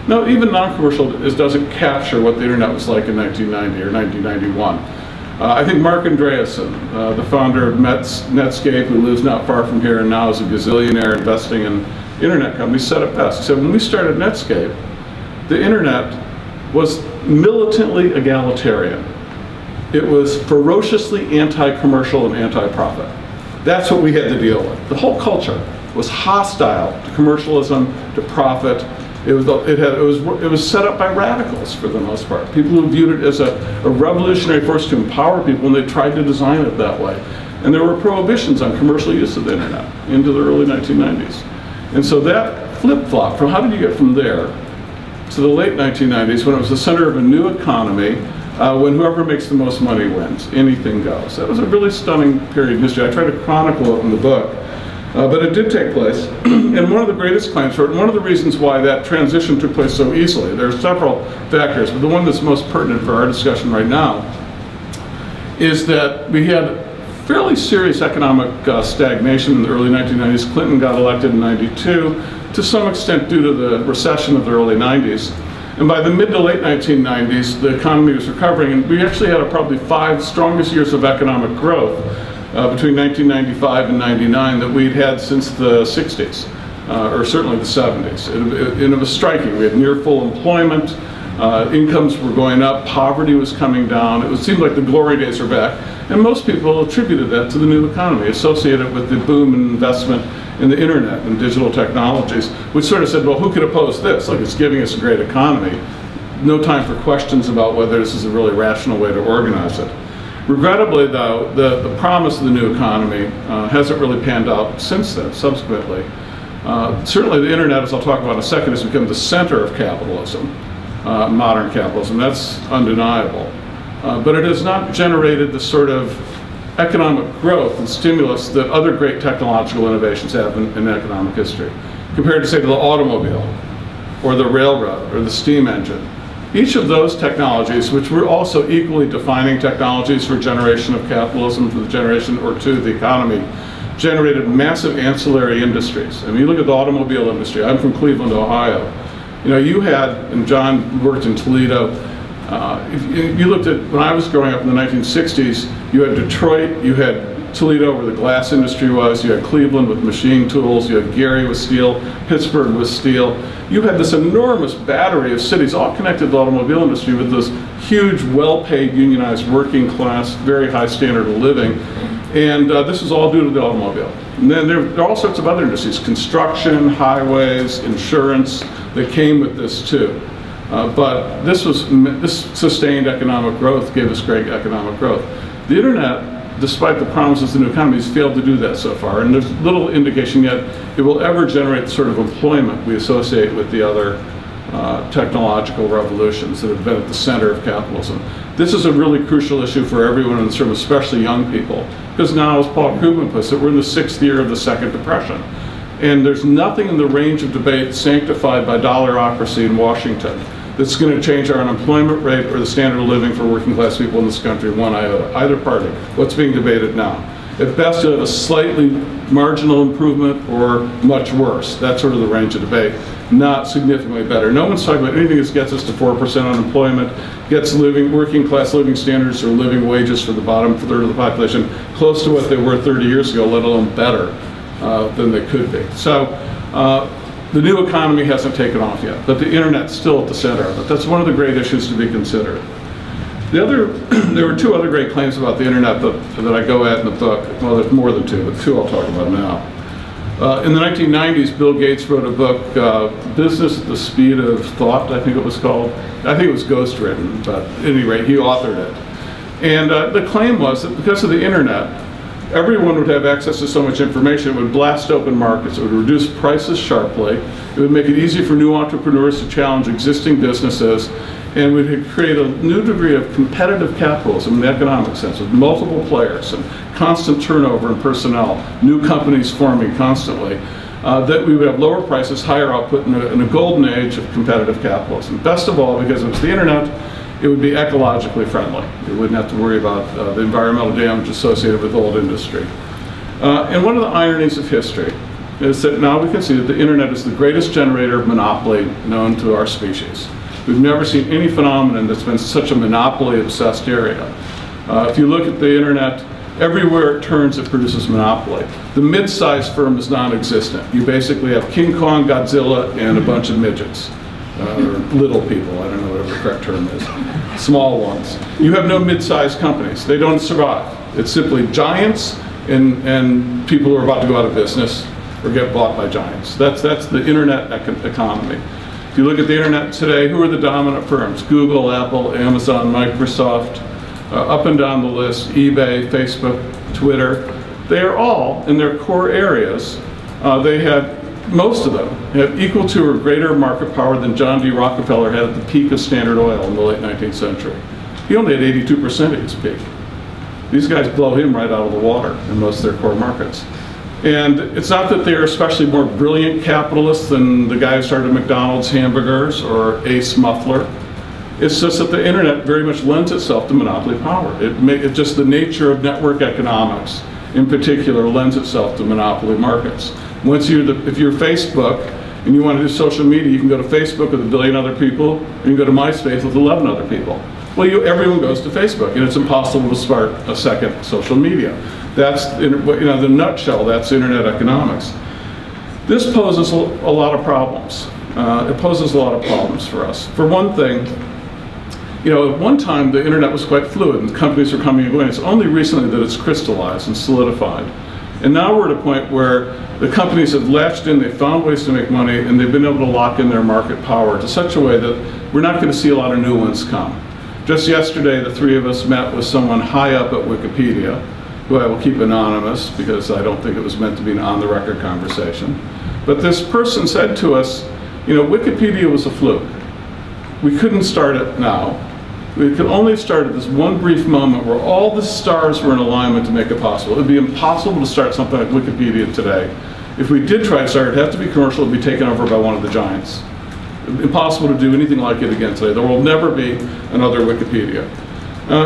No, even non-commercial doesn't capture what the internet was like in 1990 or 1991. I think Mark Andreessen, the founder of Netscape, who lives not far from here and now is a gazillionaire investing in internet companies, said it best. He said, when we started Netscape, the internet was militantly egalitarian. It was ferociously anti-commercial and anti-profit. That's what we had to deal with. The whole culture was hostile to commercialism, to profit. It was set up by radicals for the most part. People who viewed it as a revolutionary force to empower people, and they tried to design it that way. And there were prohibitions on commercial use of the internet into the early 1990s. And so that flip-flop, from how did you get from there to the late 1990s, when it was the center of a new economy, when whoever makes the most money wins, anything goes. That was a really stunning period in history. I try to chronicle it in the book. But it did take place, and one of the greatest claims for it, and one of the reasons why that transition took place so easily, there are several factors, but the one that's most pertinent for our discussion right now is that we had fairly serious economic stagnation in the early 1990s. Clinton got elected in '92, to some extent due to the recession of the early 90s. And by the mid to late 1990s, the economy was recovering, and we actually had probably 5 strongest years of economic growth between 1995 and 99 that we'd had since the 60s, or certainly the 70s. And it was striking. We had near full employment, incomes were going up, poverty was coming down. It seemed like the glory days were back. And most people attributed that to the new economy, associated with the boom in investment in the internet and digital technologies, which sort of said, well, who could oppose this? Like, it's giving us a great economy. No time for questions about whether this is a really rational way to organize it. Regrettably, though, the promise of the new economy hasn't really panned out since then, subsequently. Certainly the internet, as I'll talk about in a second, has become the center of capitalism, modern capitalism. That's undeniable. But it has not generated the sort of economic growth and stimulus that other great technological innovations have in economic history, compared to, say, to the automobile, or the railroad, or the steam engine. Each of those technologies, which were also equally defining technologies for generation of capitalism, for the generation or two of the economy, generated massive ancillary industries. I mean, you look at the automobile industry. I'm from Cleveland, Ohio. You had, and John worked in Toledo, if you looked at, when I was growing up in the 1960s, you had Detroit, you had Toledo where the glass industry was, you had Cleveland with machine tools, you had Gary with steel, Pittsburgh with steel. You had this enormous battery of cities all connected to the automobile industry with this huge, well-paid, unionized, working class, very high standard of living. And this was all due to the automobile. And then there are all sorts of other industries, construction, highways, insurance, that came with this too. But this sustained economic growth gave us great economic growth. The internet, despite the promises of the new economy, has failed to do that so far, and there's little indication yet it will ever generate the sort of employment we associate with the other technological revolutions that have been at the center of capitalism. This is a really crucial issue for everyone in this room, especially young people, because now, as Paul Krugman puts it, we're in the 6th year of the Second Depression. And there's nothing in the range of debate sanctified by dollarocracy in Washington that's going to change our unemployment rate or the standard of living for working class people in this country one iota, either party. What's being debated now? At best, you'll have a slightly marginal improvement or much worse. That's sort of the range of debate. Not significantly better. No one's talking about anything that gets us to 4% unemployment, gets working class living standards or living wages for the bottom third of the population close to what they were 30 years ago, let alone better than they could be. So the new economy hasn't taken off yet, but the internet's still at the center of it. That's one of the great issues to be considered. There were 2 other great claims about the internet that I go at in the book. Well, there's more than 2, but 2 I'll talk about now. In the 1990s, Bill Gates wrote a book, Business at the Speed of Thought, I think it was called. I think it was ghostwritten, but at any rate, he authored it. And the claim was that because of the internet, everyone would have access to so much information, it would blast open markets, it would reduce prices sharply, it would make it easy for new entrepreneurs to challenge existing businesses, and would create a new degree of competitive capitalism in the economic sense, with multiple players and constant turnover in personnel, new companies forming constantly, that we would have lower prices, higher output in a golden age of competitive capitalism. Best of all, because it was the internet, it would be ecologically friendly. You wouldn't have to worry about the environmental damage associated with old industry. And one of the ironies of history is that now we can see that the internet is the greatest generator of monopoly known to our species. We've never seen any phenomenon that's been such a monopoly-obsessed area. If you look at the internet, everywhere it turns, it produces monopoly. The mid-sized firm is non-existent. You basically have King Kong, Godzilla, and a bunch of midgets. Or little people, I don't know whatever the correct term is. Small ones. You have no mid-sized companies. They don't survive. It's simply giants and people who are about to go out of business or get bought by giants. That's the internet economy. If you look at the internet today, who are the dominant firms? Google, Apple, Amazon, Microsoft, up and down the list, eBay, Facebook, Twitter. They are all, in their core areas, most of them have equal to or greater market power than John D. Rockefeller had at the peak of Standard Oil in the late 19th century. He only had 82% at his peak. These guys blow him right out of the water in most of their core markets. And it's not that they're especially more brilliant capitalists than the guy who started McDonald's hamburgers or Ace Muffler. It's just that the internet very much lends itself to monopoly power. It's just the nature of network economics in particular lends itself to monopoly markets. If you're Facebook and you want to do social media, you can go to Facebook with 1 billion other people, or you can go to MySpace with 11 other people. Well, everyone goes to Facebook, and it's impossible to start a second social media. That's, in the nutshell, that's internet economics. This poses a lot of problems. It poses a lot of problems for us. For one thing, at one time the internet was quite fluid and companies were coming and going. It's only recently that it's crystallized and solidified. And now we're at a point where the companies have latched in, they've found ways to make money, and they've been able to lock in their market power to such a way that we're not going to see a lot of new ones come. Just yesterday, the three of us met with someone high up at Wikipedia, who I will keep anonymous because I don't think it was meant to be an on-the-record conversation. But this person said to us, Wikipedia was a fluke. We couldn't start it now. We could only start at this one brief moment where all the stars were in alignment to make it possible. It would be impossible to start something like Wikipedia today. If we did try to start it, it'd have to be commercial, it would be taken over by one of the giants. Impossible to do anything like it again today. There will never be another Wikipedia.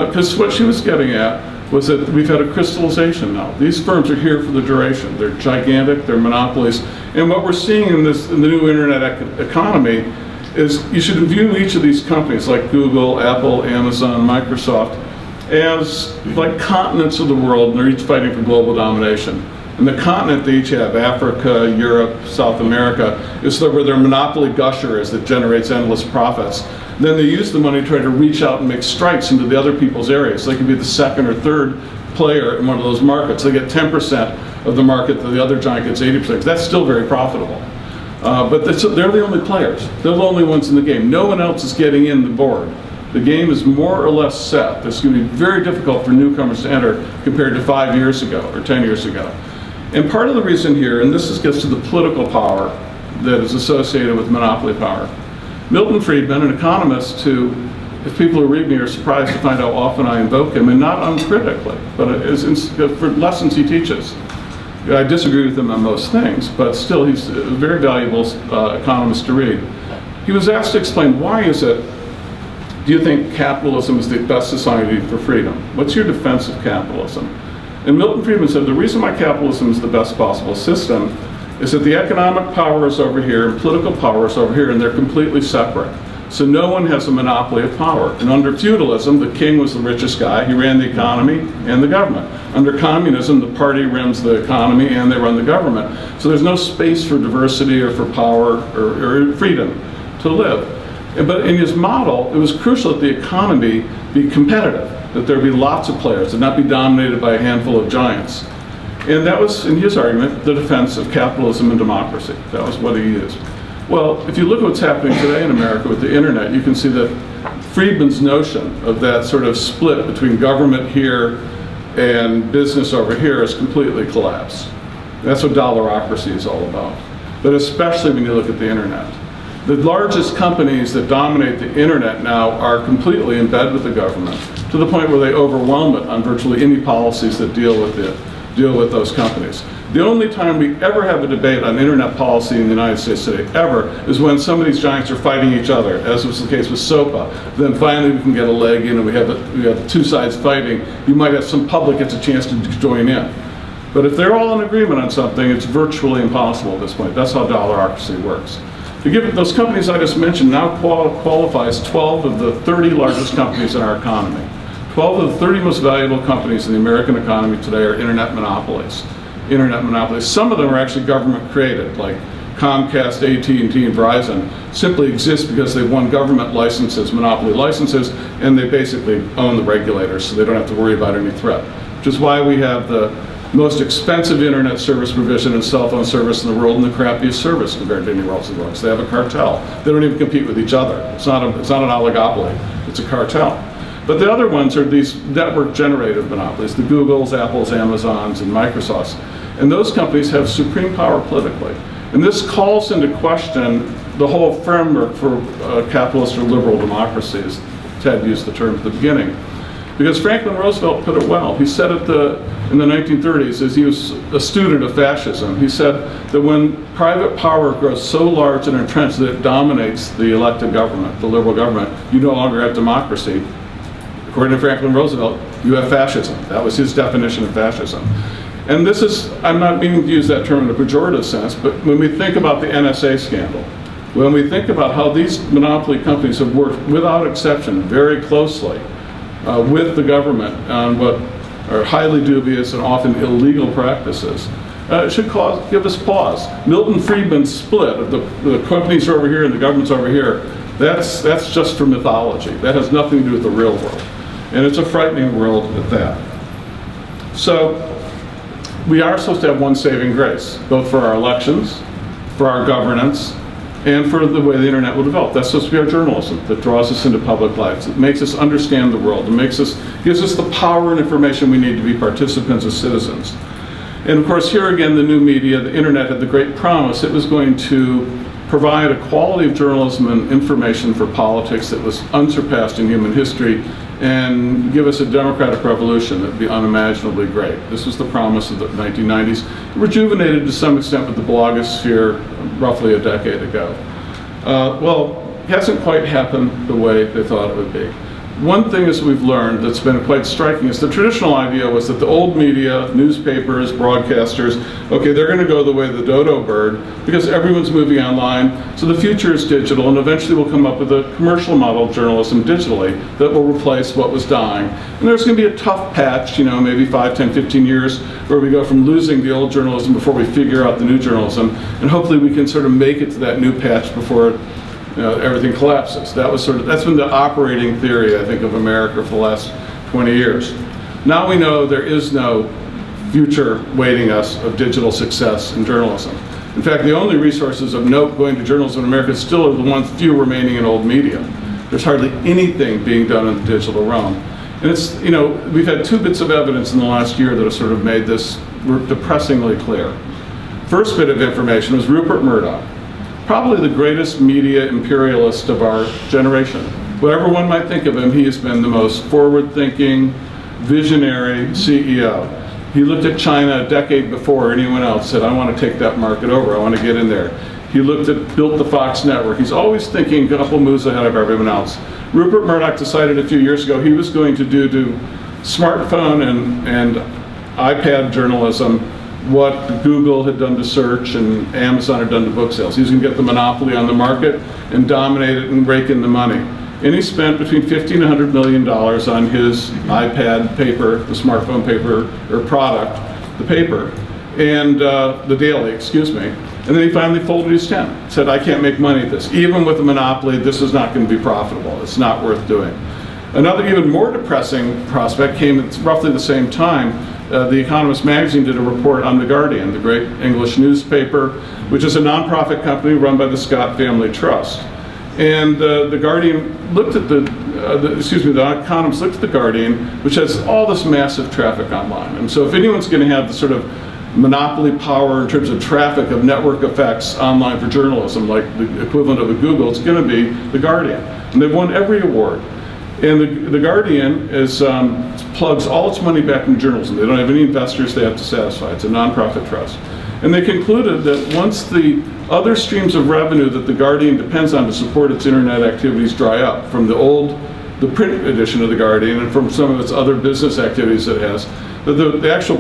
Because what she was getting at was that we've had a crystallization now. These firms are here for the duration. They're gigantic, they're monopolies. And what we're seeing in the new internet economy is you should view each of these companies like Google, Apple, Amazon, Microsoft as like continents of the world, and they're each fighting for global domination. And the continent they each have, Africa, Europe, South America, is where their monopoly gusher is that generates endless profits. Then they use the money to try to reach out and make strikes into the other people's areas. They can be the second or third player in one of those markets. They get 10% of the market, the other giant gets 80%. That's still very profitable. But they're the only players. They're the only ones in the game. No one else is getting in the board. The game is more or less set. It's going to be very difficult for newcomers to enter compared to 5 years ago or 10 years ago. And part of the reason here, and this gets to the political power that is associated with monopoly power. Milton Friedman, an economist who, if people who read me are surprised to find how often I invoke him, and not uncritically, but for lessons he teaches. I disagree with him on most things, but still he's a very valuable economist to read. He was asked to explain, why is it, do you think capitalism is the best society for freedom? What's your defense of capitalism? And Milton Friedman said, the reason why capitalism is the best possible system is that the economic power is over here and political power is over here, and they're completely separate. So no one has a monopoly of power. And under feudalism, the king was the richest guy. He ran the economy and the government. Under communism, the party runs the economy and they run the government. So there's no space for diversity or for power or freedom to live. But in his model, it was crucial that the economy be competitive, that there be lots of players, and not be dominated by a handful of giants. And that was, in his argument, the defense of capitalism and democracy. That was what he used. Well, if you look at what's happening today in America with the internet, you can see that Friedman's notion of that sort of split between government here and business over here has completely collapsed. That's what Dollarocracy is all about. But especially when you look at the internet. The largest companies that dominate the internet now are completely in bed with the government, to the point where they overwhelm it on virtually any policies that deal with those companies. The only time we ever have a debate on internet policy in the United States today, ever, is when some of these giants are fighting each other, as was the case with SOPA. Then finally we can get a leg in and we have two sides fighting. You might have some public gets a chance to join in. But if they're all in agreement on something, it's virtually impossible at this point. That's how Dollarocracy works. To give it, those companies I just mentioned now qualifies 12 of the 30 largest companies in our economy. 12 of the 30 most valuable companies in the American economy today are internet monopolies. Internet monopolies. Some of them are actually government created, like Comcast, AT&T, and Verizon simply exist because they've won government licenses, monopoly licenses, and they basically own the regulators, so they don't have to worry about any threat. Which is why we have the most expensive internet service provision and cell phone service in the world and the crappiest service compared to anywhere else in the world. So they have a cartel. They don't even compete with each other. It's not an oligopoly, it's a cartel. But the other ones are these network-generated monopolies, the Googles, Apples, Amazons, and Microsofts. And those companies have supreme power politically. And this calls into question the whole framework for capitalist or liberal democracy, as Ted used the term at the beginning. Because Franklin Roosevelt put it well. He said in the 1930s, as he was a student of fascism, he said that when private power grows so large and entrenched that it dominates the elected government, the liberal government, you no longer have democracy. According to Franklin Roosevelt, you have fascism. That was his definition of fascism. And this is, I'm not meaning to use that term in a pejorative sense, but when we think about the NSA scandal, when we think about how these monopoly companies have worked without exception very closely with the government on what are highly dubious and often illegal practices, it should give us pause. Milton Friedman's split of the companies are over here and the government's over here, that's just for mythology. That has nothing to do with the real world. And it's a frightening world at that. So we are supposed to have one saving grace, both for our elections, for our governance, and for the way the internet will develop. That's supposed to be our journalism that draws us into public lives. It makes us understand the world. It gives us the power and information we need to be participants as citizens. And of course, here again, the new media, the internet had the great promise. It was going to provide a quality of journalism and information for politics that was unsurpassed in human history and give us a democratic revolution that would be unimaginably great. This was the promise of the 1990s, rejuvenated to some extent with the blogosphere roughly a decade ago. Well, it hasn't quite happened the way they thought it would be. One thing is we've learned that's been quite striking is the traditional idea was that the old media, newspapers, broadcasters, okay, they're going to go the way of the dodo bird because everyone's moving online, so the future is digital, and eventually we'll come up with a commercial model of journalism digitally that will replace what was dying. And there's going to be a tough patch, you know, maybe 5, 10, 15 years where we go from losing the old journalism before we figure out the new journalism, and hopefully we can sort of make it to that new patch before everything collapses. That's been the operating theory, I think, of America for the last 20 years. Now we know there is no future waiting us of digital success in journalism. In fact, the only resources of note going to journalism in America still are the ones few remaining in old media. There's hardly anything being done in the digital realm. And it's, you know, we've had 2 bits of evidence in the last year that have sort of made this depressingly clear. First bit of information was Rupert Murdoch, probably the greatest media imperialist of our generation. Whatever one might think of him, he has been the most forward-thinking, visionary CEO. He looked at China a decade before anyone else, said, I want to take that market over, I want to get in there. He built the Fox network. He's always thinking a couple moves ahead of everyone else. Rupert Murdoch decided a few years ago he was going to do smartphone and iPad journalism what Google had done to search and Amazon had done to book sales. He was going to get the monopoly on the market and dominate it and rake in the money. And he spent between $50 and $100 million on his iPad paper, the smartphone paper, or product, the paper, and the daily, excuse me. And then he finally folded his tent, said, I can't make money at this. Even with a monopoly, this is not going to be profitable. It's not worth doing. Another even more depressing prospect came at roughly the same time, The Economist magazine did a report on The Guardian, the great English newspaper, which is a nonprofit company run by the Scott Family Trust. And The Guardian looked at the Economist looked at The Guardian, which has all this massive traffic online. And so if anyone's going to have the sort of monopoly power in terms of traffic of network effects online for journalism, like the equivalent of a Google, it's going to be The Guardian. And they've won every award. And the Guardian is, plugs all its money back into journalism. They don't have any investors they have to satisfy. It's a nonprofit trust. And they concluded that once the other streams of revenue that the Guardian depends on to support its internet activities dry up, from the print edition of the Guardian and from some of its other business activities it has, the actual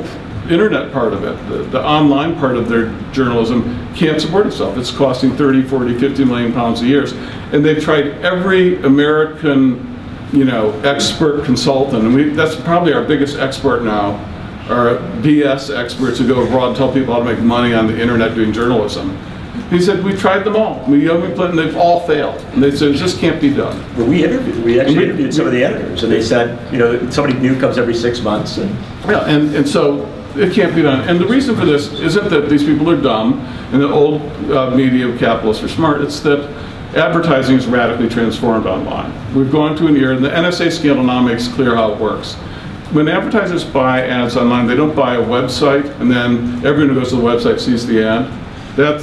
internet part of it, the online part of their journalism can't support itself. It's costing 30, 40, 50 million pounds a year. And they've tried every American, expert consultant, and that's probably our biggest expert now, are BS experts who go abroad and tell people how to make money on the internet doing journalism. He said, we tried them all. And they've all failed. And they said, it just can't be done. Well, we actually interviewed some of the editors, and they said, somebody new comes every 6 months. And so it can't be done. And the reason for this isn't that these people are dumb and the old media capitalists are smart. It's that advertising is radically transformed online. We've gone to an era, and the NSA scandal now makes clear how it works. When advertisers buy ads online, they don't buy a website and then everyone who goes to the website sees the ad. That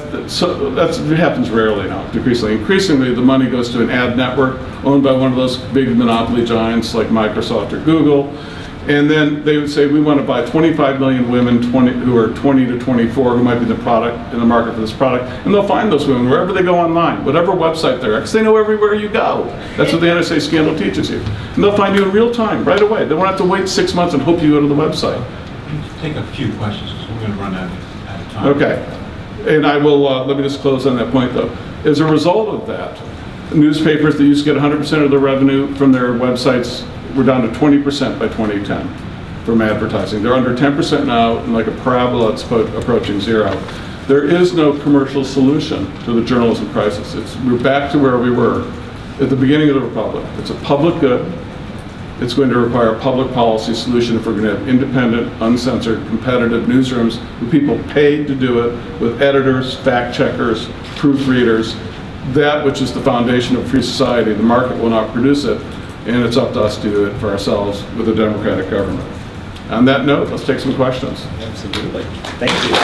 happens rarely now, decreasingly. Increasingly, the money goes to an ad network owned by one of those big monopoly giants like Microsoft or Google. And then they would say, we want to buy 25 million women who are 20 to 24 who might be in the market for this product. And they'll find those women wherever they go online, whatever website they're at, because they know everywhere you go. That's what the NSA scandal teaches you. And they'll find you in real time, right away. They won't have to wait 6 months and hope you go to the website. Take a few questions, because we're going to run out of time. Okay. And I will, let me just close on that point, though. As a result of that, newspapers that used to get 100% of the revenue from their websites were down to 20% by 2010 from advertising. They're under 10% now, and like a parabola, it's approaching zero. There is no commercial solution to the journalism crisis. We're back to where we were at the beginning of the Republic. It's a public good. It's going to require a public policy solution if we're going to have independent, uncensored, competitive newsrooms with people paid to do it, with editors, fact checkers, proofreaders, that which is the foundation of free society. The market will not produce it, and it's up to us to do it for ourselves with a democratic government. On that note, let's take some questions. Absolutely. Thank you.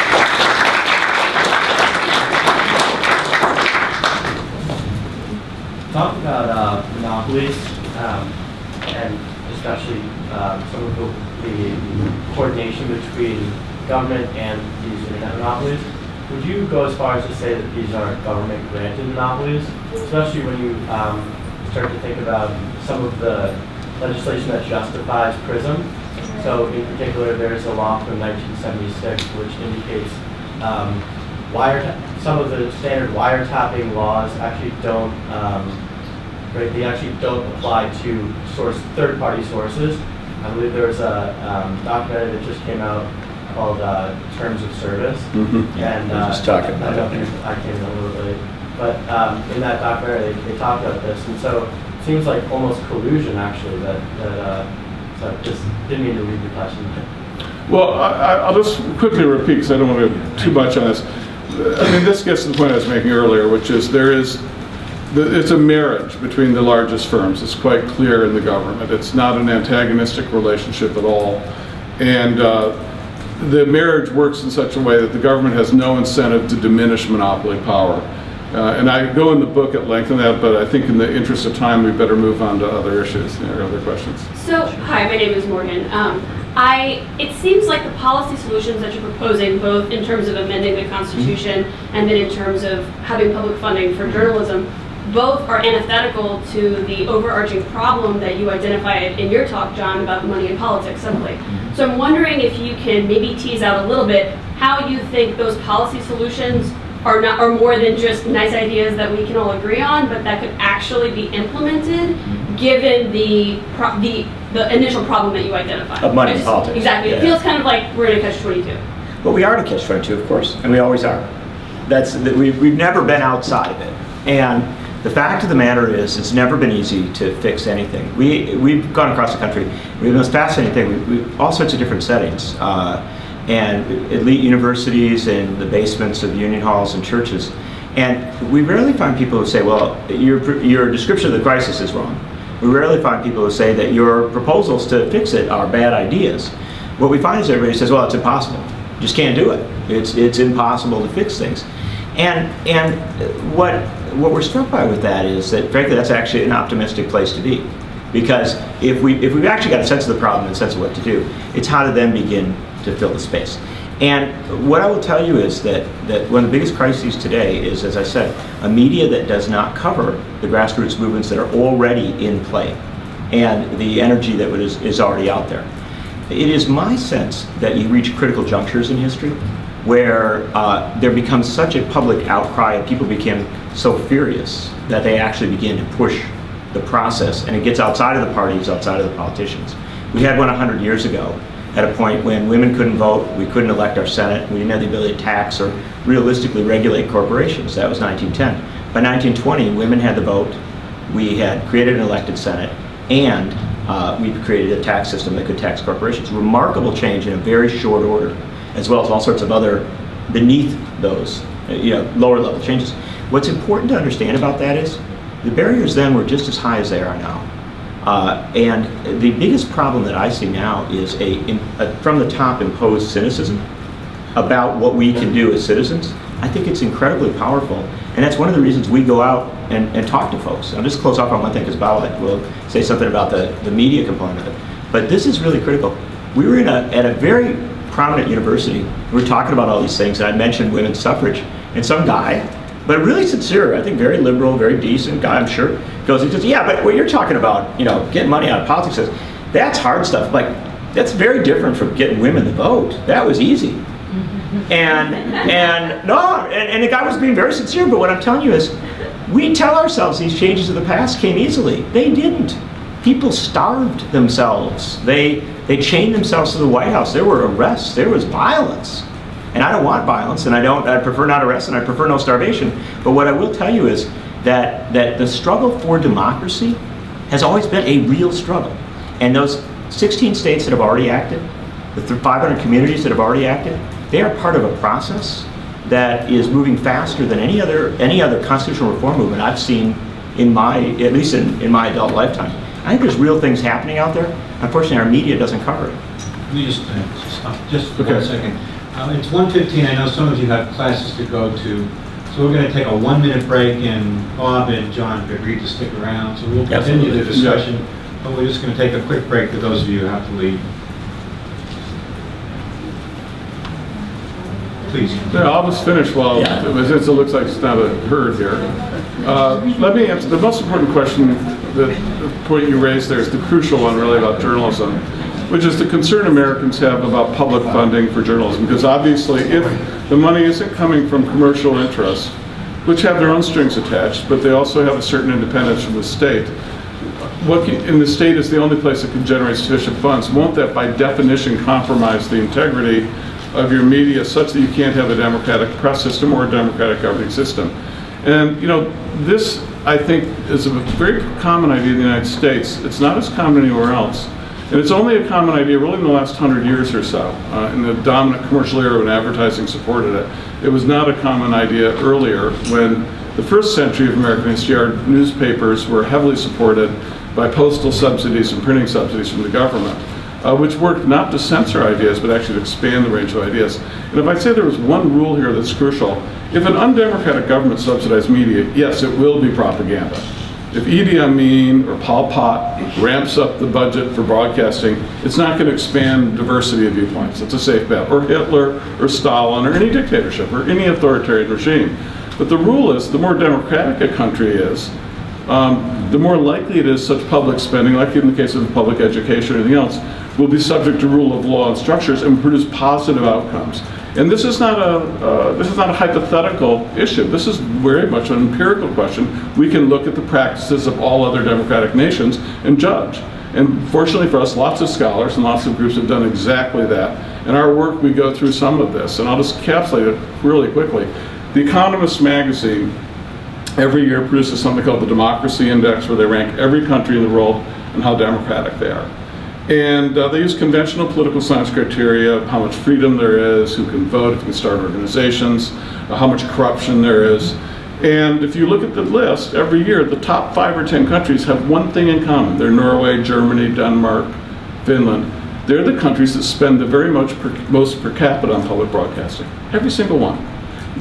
Talk about monopolies, and especially some of the coordination between government and these internet monopolies. Would you go as far as to say that these are government-granted monopolies, especially when you start to think about some of the legislation that justifies PRISM? So in particular, there's a law from 1976 which indicates some of the standard wiretapping laws actually don't they actually don't apply to third-party sources. I believe there was a documentary that just came out called Terms of Service. Mm-hmm. And just talking about I came in a little bit, but in that documentary they talked about this, and so it seems like almost collusion actually. So just didn't mean to read your question. Well, I'll just quickly repeat because I don't want to go too much on this. I mean, this gets to the point I was making earlier, which is it's a marriage between the largest firms. It's quite clear in the government. It's not an antagonistic relationship at all. And the marriage works in such a way that the government has no incentive to diminish monopoly power. And I go in the book at length on that, but I think in the interest of time, we better move on to other issues or other questions. So, hi, my name is Morgan. It seems like the policy solutions that you're proposing, both in terms of amending the Constitution and then in terms of having public funding for journalism, both are antithetical to the overarching problem that you identified in your talk, John, about money in politics simply. So I'm wondering if you can maybe tease out a little bit how you think those policy solutions are more than just nice ideas that we can all agree on, but that could actually be implemented given the initial problem that you identified. Of money in politics. Exactly. Yeah. It feels kind of like we're in a catch-22. Well, we are in a catch-22, of course, and we always are. We've never been outside of it. And The fact of the matter is, it's never been easy to fix anything. We've gone across the country. We've been fascinating thing. All sorts of different settings, and elite universities and the basements of union halls and churches. And we rarely find people who say, well, your description of the crisis is wrong. We rarely find people who say that your proposals to fix it are bad ideas. What we find is everybody says, well, it's impossible. You just can't do it. It's impossible to fix things. And what we're struck by with that is that, frankly, that's actually an optimistic place to be. Because if we've actually got a sense of the problem and a sense of what to do, it's how to then begin to fill the space. And what I will tell you is that one of the biggest crises today is, as I said, a media that does not cover the grassroots movements that are already in play and the energy that is already out there. It is my sense that you reach critical junctures in history where there becomes such a public outcry and people become so furious that they actually begin to push the process, and it gets outside of the parties, outside of the politicians. We had one 100 years ago at a point when women couldn't vote, we couldn't elect our Senate, we didn't have the ability to tax or realistically regulate corporations. That was 1910. By 1920, women had the vote, we had created an elected Senate, and we created a tax system that could tax corporations. Remarkable change in a very short order, as well as all sorts of other beneath those lower level changes. What's important to understand about that is the barriers then were just as high as they are now. And the biggest problem that I see now is a from the top imposed cynicism about what we can do as citizens. I think it's incredibly powerful, and that's one of the reasons we go out and talk to folks. I'll just close off on one thing, because Powell will say something about the media component of it. But this is really critical. We were at a very prominent university. We were talking about all these things, and I mentioned women's suffrage, and some guy, but really sincere, I think very liberal, very decent guy, I'm sure, goes and says, yeah, but what you're talking about, getting money out of politics, says, that's hard stuff. Like, that's very different from getting women to vote. That was easy. And the guy was being very sincere, but what I'm telling you is, we tell ourselves these changes of the past came easily. They didn't. People starved themselves. They chained themselves to the White House. There were arrests. There was violence. And I don't want violence, and I prefer not arrest, and I prefer no starvation. But what I will tell you is that the struggle for democracy has always been a real struggle. And those 16 states that have already acted, the 500 communities that have already acted, they are part of a process that is moving faster than any other constitutional reform movement I've seen at least in my adult lifetime. I think there's real things happening out there. Unfortunately, our media doesn't cover it. Let me just stop just for 1 second. It's 1:15. I know some of you have classes to go to, so we're going to take a 1-minute break, and Bob and John have agreed to stick around, so we'll continue the discussion, but we're just going to take a quick break for those of you who have to leave. Please. Yeah, I'll just finish since it looks like it's not a herd here. Let me answer the most important question. The point you raised there is the crucial one, really, about journalism, which is the concern Americans have about public funding for journalism. Because obviously, if the money isn't coming from commercial interests, which have their own strings attached, but they also have a certain independence from the state, and the state is the only place that can generate sufficient funds, won't that by definition compromise the integrity of your media such that you can't have a democratic press system or a democratic governing system? And this, I think, is a very common idea in the United States. It's not as common anywhere else. And it's only a common idea really in the last 100 years or so, in the dominant commercial era when advertising supported it. It was not a common idea earlier when the first century of American history, our newspapers were heavily supported by postal subsidies and printing subsidies from the government, which worked not to censor ideas, but actually to expand the range of ideas. And if I'd say there was one rule here that's crucial, if an undemocratic government subsidized media, yes, it will be propaganda. If Idi Amin or Pol Pot ramps up the budget for broadcasting, it's not going to expand diversity of viewpoints. It's a safe bet. Or Hitler or Stalin or any dictatorship or any authoritarian regime. But the rule is, the more democratic a country is, the more likely it is such public spending, like in the case of public education or anything else, will be subject to rule of law and structures and produce positive outcomes. And this is not a hypothetical issue. This is very much an empirical question. We can look at the practices of all other democratic nations and judge. And fortunately for us, lots of scholars and lots of groups have done exactly that. In our work, we go through some of this, and I'll just encapsulate it really quickly. The Economist magazine every year produces something called the Democracy Index, where they rank every country in the world and how democratic they are. And they use conventional political science criteria, how much freedom there is, who can vote, if you can start organizations, how much corruption there is. And if you look at the list, every year the top 5 or 10 countries have one thing in common. They're Norway, Germany, Denmark, Finland. They're the countries that spend the most per capita on public broadcasting. Every single one.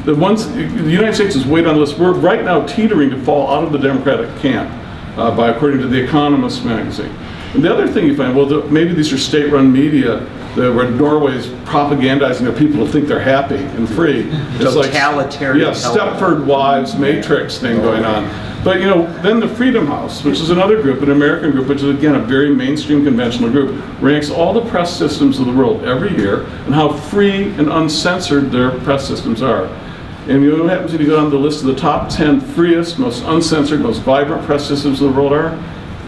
The United States is way down the list. We're right now teetering to fall out of the Democratic camp, according to The Economist magazine. And the other thing you find, well, maybe these are state-run media where Norway's propagandizing their people to think they're happy and free. It's like, totalitarian. Yeah, Stepford Wives, Matrix thing going on. But you know, then the Freedom House, which is another group, an American group, which is again a very mainstream conventional group, ranks all the press systems of the world every year and how free and uncensored their press systems are. And you know what happens if you go down the list of the top 10 freest, most uncensored, most vibrant press systems of the world are?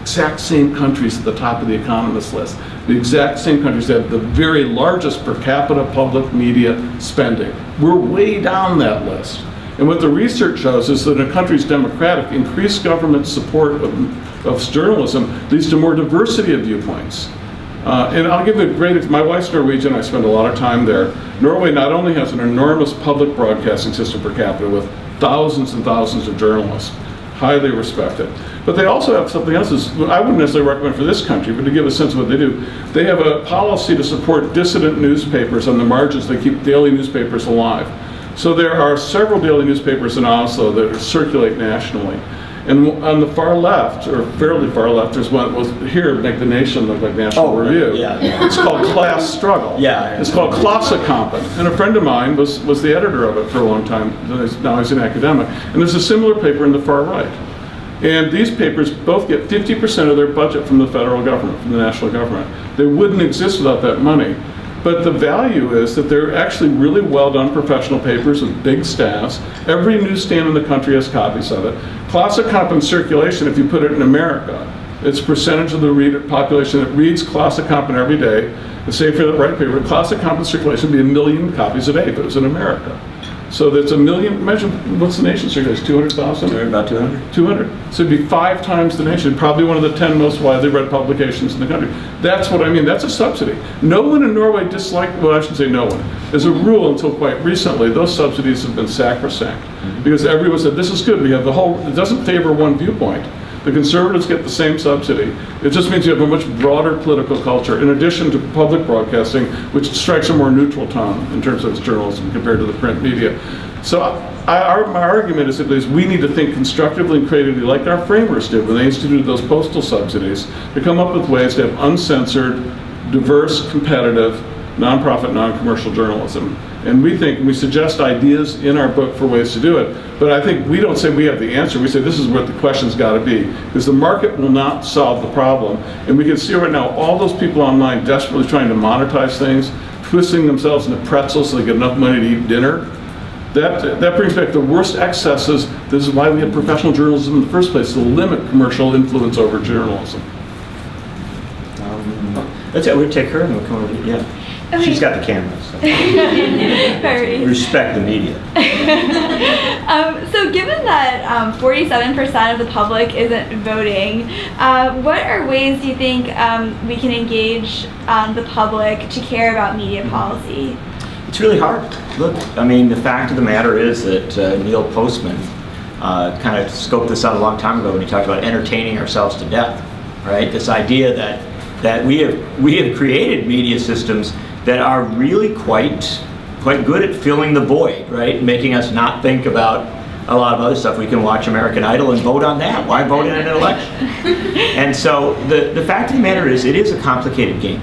Exact same countries at the top of the Economist list. The exact same countries that have the very largest per capita public media spending. We're way down that list. And what the research shows is that in a country's democratic, increased government support of journalism leads to more diversity of viewpoints. And I'll give a great, my wife's Norwegian, I spend a lot of time there. Norway not only has an enormous public broadcasting system per capita with thousands and thousands of journalists, highly respected. But they also have something else I wouldn't necessarily recommend for this country, but to give a sense of what they do, they have a policy to support dissident newspapers on the margins. They keep daily newspapers alive. So there are several daily newspapers in Oslo that circulate nationally. And on the far left, or fairly far left, there's one that was here, make the nation look like National Review. Yeah. It's called Class Struggle. Yeah. It's called Klassekampen. And a friend of mine was the editor of it for a long time. Now he's an academic. And there's a similar paper in the far right. And these papers both get 50% of their budget from the federal government, from the national government. They wouldn't exist without that money. But the value is that they're actually really well done professional papers with big staffs. Every newsstand in the country has copies of it. Klassekampen circulation, if you put it in America, it's percentage of the population that reads Klassekampen every day. The same for the right paper. Klassekampen circulation would be 1 million copies a day if it was in America. So that's 1 million, imagine what's the nation's circulation, 200,000? About 200. 200. So it'd be 5 times the nation, probably one of the 10 most widely read publications in the country. That's what I mean, that's a subsidy. No one in Norway disliked, well I should say no one. As a rule until quite recently, those subsidies have been sacrosanct. Because everyone said, this is good, we have the whole, it doesn't favor one viewpoint. The conservatives get the same subsidy. It just means you have a much broader political culture, in addition to public broadcasting, which strikes a more neutral tone in terms of its journalism compared to the print media. So my argument is that we need to think constructively and creatively like our framers did when they instituted those postal subsidies, to come up with ways to have uncensored, diverse, competitive, nonprofit, non-commercial journalism. And we suggest ideas in our book for ways to do it. But I think we don't say we have the answer. We say this is what the question's got to be. Because the market will not solve the problem. And we can see right now all those people online desperately trying to monetize things, twisting themselves into pretzels so they get enough money to eat dinner. That brings back the worst excesses. This is why we had professional journalism in the first place, to limit commercial influence over journalism. That's it. We'll take her and we'll come over to you. Yeah. Okay. She's got the camera, so respect the media. So given that 47% of the public isn't voting, what are ways do you think we can engage the public to care about media policy? It's really hard. Look, I mean, the fact of the matter is that Neil Postman kind of scoped this out a long time ago when he talked about entertaining ourselves to death, right? This idea that we have created media systems that are really quite good at filling the void, right? Making us not think about a lot of other stuff. We can watch American Idol and vote on that. Why vote in an election? And so the fact of the matter is, it is a complicated game.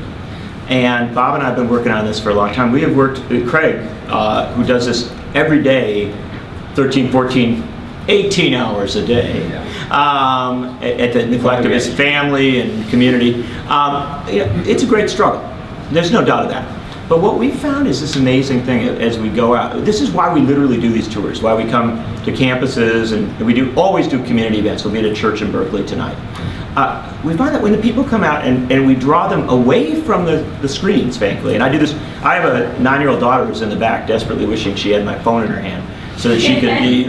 And Bob and I have been working on this for a long time. We have worked with Craig, who does this every day, 13, 14, 18 hours a day, at the neglect of his family and community. It's a great struggle. There's no doubt of that. But what we found is this amazing thing as we go out. This is why we literally do these tours, why we come to campuses, and we always do community events. We'll be at a church in Berkeley tonight. We find that when the people come out and we draw them away from the screens, frankly, and I do this, I have a 9-year-old daughter who's in the back desperately wishing she had my phone in her hand. so that she could be,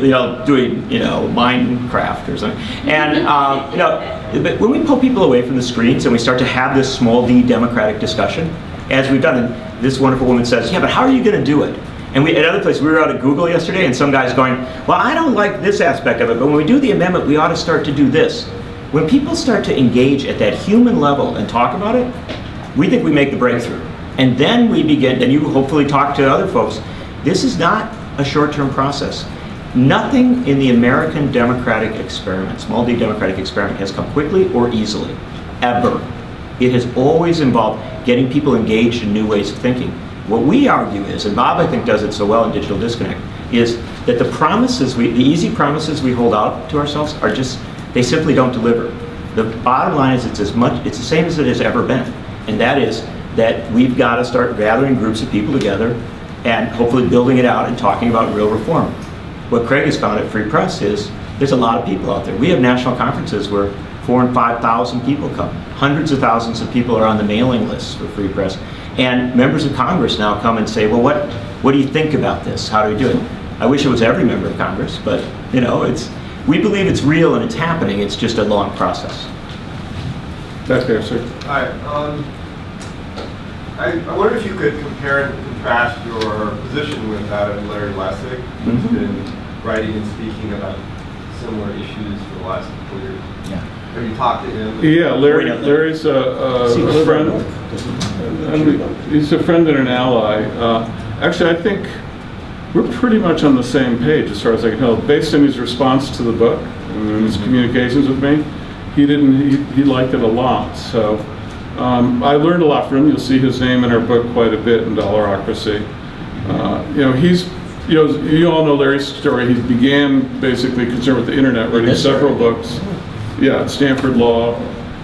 doing, Minecraft or something. And, but when we pull people away from the screens and we start to have this small d democratic discussion, as we've done, and this wonderful woman says, yeah, but how are you going to do it? And at other places, we were out at Google yesterday, and some guy's going, well, I don't like this aspect of it, but when we do the amendment, we ought to start to do this. When people start to engage at that human level and talk about it, we think we make the breakthrough. And then we begin, and you hopefully talk to other folks, this is not a short-term process. Nothing in the American democratic experiment, small d democratic experiment, has come quickly or easily, ever. It has always involved getting people engaged in new ways of thinking. What we argue is, and Bob I think does it so well in Digital Disconnect, is that the easy promises we hold out to ourselves are just, they simply don't deliver. The bottom line is it's the same as it has ever been. And that is that we've got to start gathering groups of people together and hopefully building it out and talking about real reform. What Craig has found at Free Press is there's a lot of people out there. We have national conferences where 4,000 and 5,000 people come. Hundreds of thousands of people are on the mailing list for Free Press. And members of Congress now come and say, well, what do you think about this? How do we do it? I wish it was every member of Congress, but we believe it's real and it's happening. It's just a long process. That's fair, sir. Hi. I wonder if you could compare and contrast your position with that of Larry Lessig, who's been writing and speaking about similar issues for the last couple of years. Yeah. Have you talked to him? Yeah, Larry's a friend. He's a friend and an ally. Actually, I think we're pretty much on the same page as far as I can tell. Based on his response to the book and his communications with me, he liked it a lot. So I learned a lot from him. You'll see his name in our book quite a bit in Dollarocracy. You all know Larry's story. He began basically concerned with the internet, writing several books. Yeah, at Stanford Law,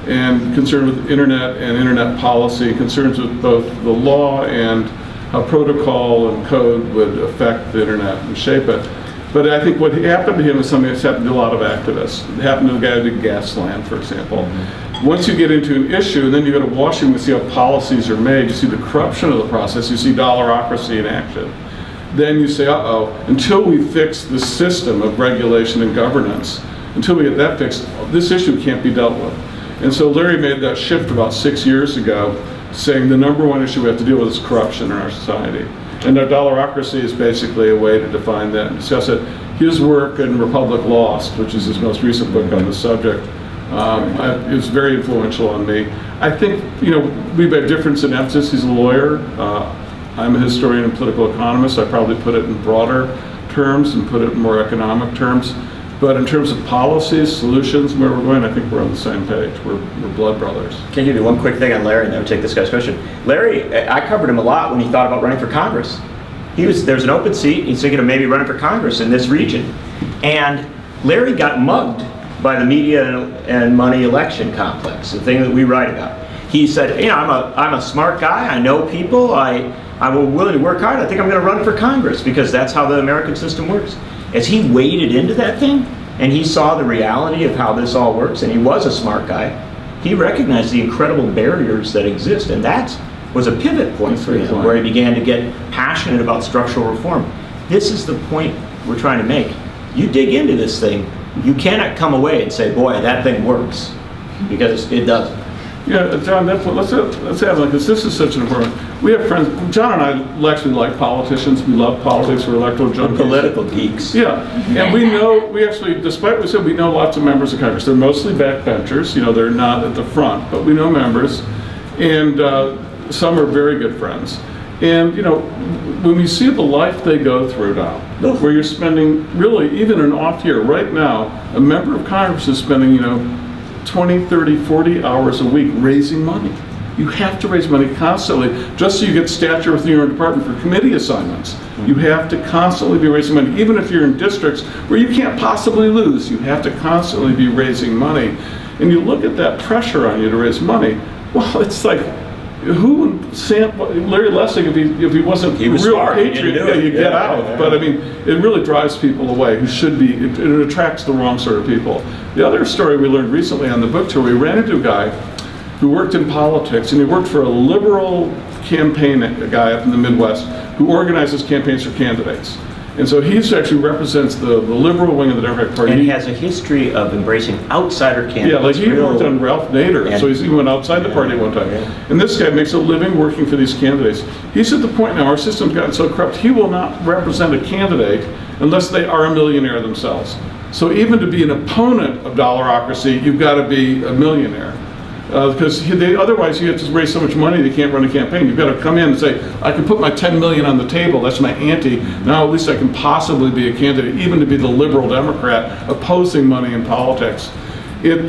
and concerned with internet and internet policy, concerns with both the law and how protocol and code would affect the internet and shape it. But I think what happened to him is something that's happened to a lot of activists. It happened to the guy who did Gasland, for example. Once you get into an issue, and then you go to Washington to see how policies are made, you see the corruption of the process, you see dollarocracy in action. Then you say, uh-oh, until we fix the system of regulation and governance, until we get that fixed, this issue can't be dealt with. And so Larry made that shift about 6 years ago, saying the #1 issue we have to deal with is corruption in our society. And our Dollarocracy is basically a way to define that and discuss it. His work in Republic Lost, which is his most recent book on the subject, is very influential on me. I think, we've had difference in emphasis. He's a lawyer. I'm a historian and political economist. I probably put it in broader terms and put it in more economic terms. But in terms of policies, solutions, where we're going, I think we're on the same page. We're blood brothers. Can I give you one quick thing on Larry, and then we'll take this guy's question. Larry, I covered him a lot when he thought about running for Congress. There's an open seat. He's thinking of maybe running for Congress in this region. And Larry got mugged by the media and money election complex, the thing that we write about. He said, I'm a smart guy. I know people. I'm willing to work hard. I think I'm going to run for Congress because that's how the American system works. As he waded into that thing, and he saw the reality of how this all works, and he was a smart guy, he recognized the incredible barriers that exist, and that was a pivot point for him, where he began to get passionate about structural reform. This is the point we're trying to make. You dig into this thing, you cannot come away and say, boy, that thing works, because it doesn't. Yeah, John, let's have like this. This is such an important. We have friends. John and I actually like politicians. We love politics. We're electoral junkies. Political geeks. Yeah, and we actually, despite what we said, we know lots of members of Congress. They're mostly backbenchers. They're not at the front, but we know members, and some are very good friends. And when we see the life they go through now, where you're spending really even an off year right now, a member of Congress is spending 20, 30, 40 hours a week raising money. You have to raise money constantly, just so you get stature within your own department for committee assignments. You have to constantly be raising money, even if you're in districts where you can't possibly lose. You have to constantly be raising money. And you look at that pressure on you to raise money, well, it's like, Larry Lessig, if he wasn't a real patriot, you get out. Yeah. But I mean, it really drives people away who should be, it attracts the wrong sort of people. The other story we learned recently on the book tour, we ran into a guy who worked in politics, and he worked for a liberal campaign guy up in the Midwest who organizes campaigns for candidates. And so he actually represents the liberal wing of the Democratic Party. And he has a history of embracing outsider candidates. Yeah, like he worked on Ralph Nader, so he went outside the party one time. And this guy makes a living working for these candidates. He's at the point now, our system's gotten so corrupt, he will not represent a candidate unless they are a millionaire themselves. So even to be an opponent of dollarocracy, you've got to be a millionaire. Because otherwise you have to raise so much money they can't run a campaign. You've got to come in and say, I can put my 10 million on the table, that's my ante. Now at least I can possibly be a candidate, even to be the liberal Democrat opposing money in politics. And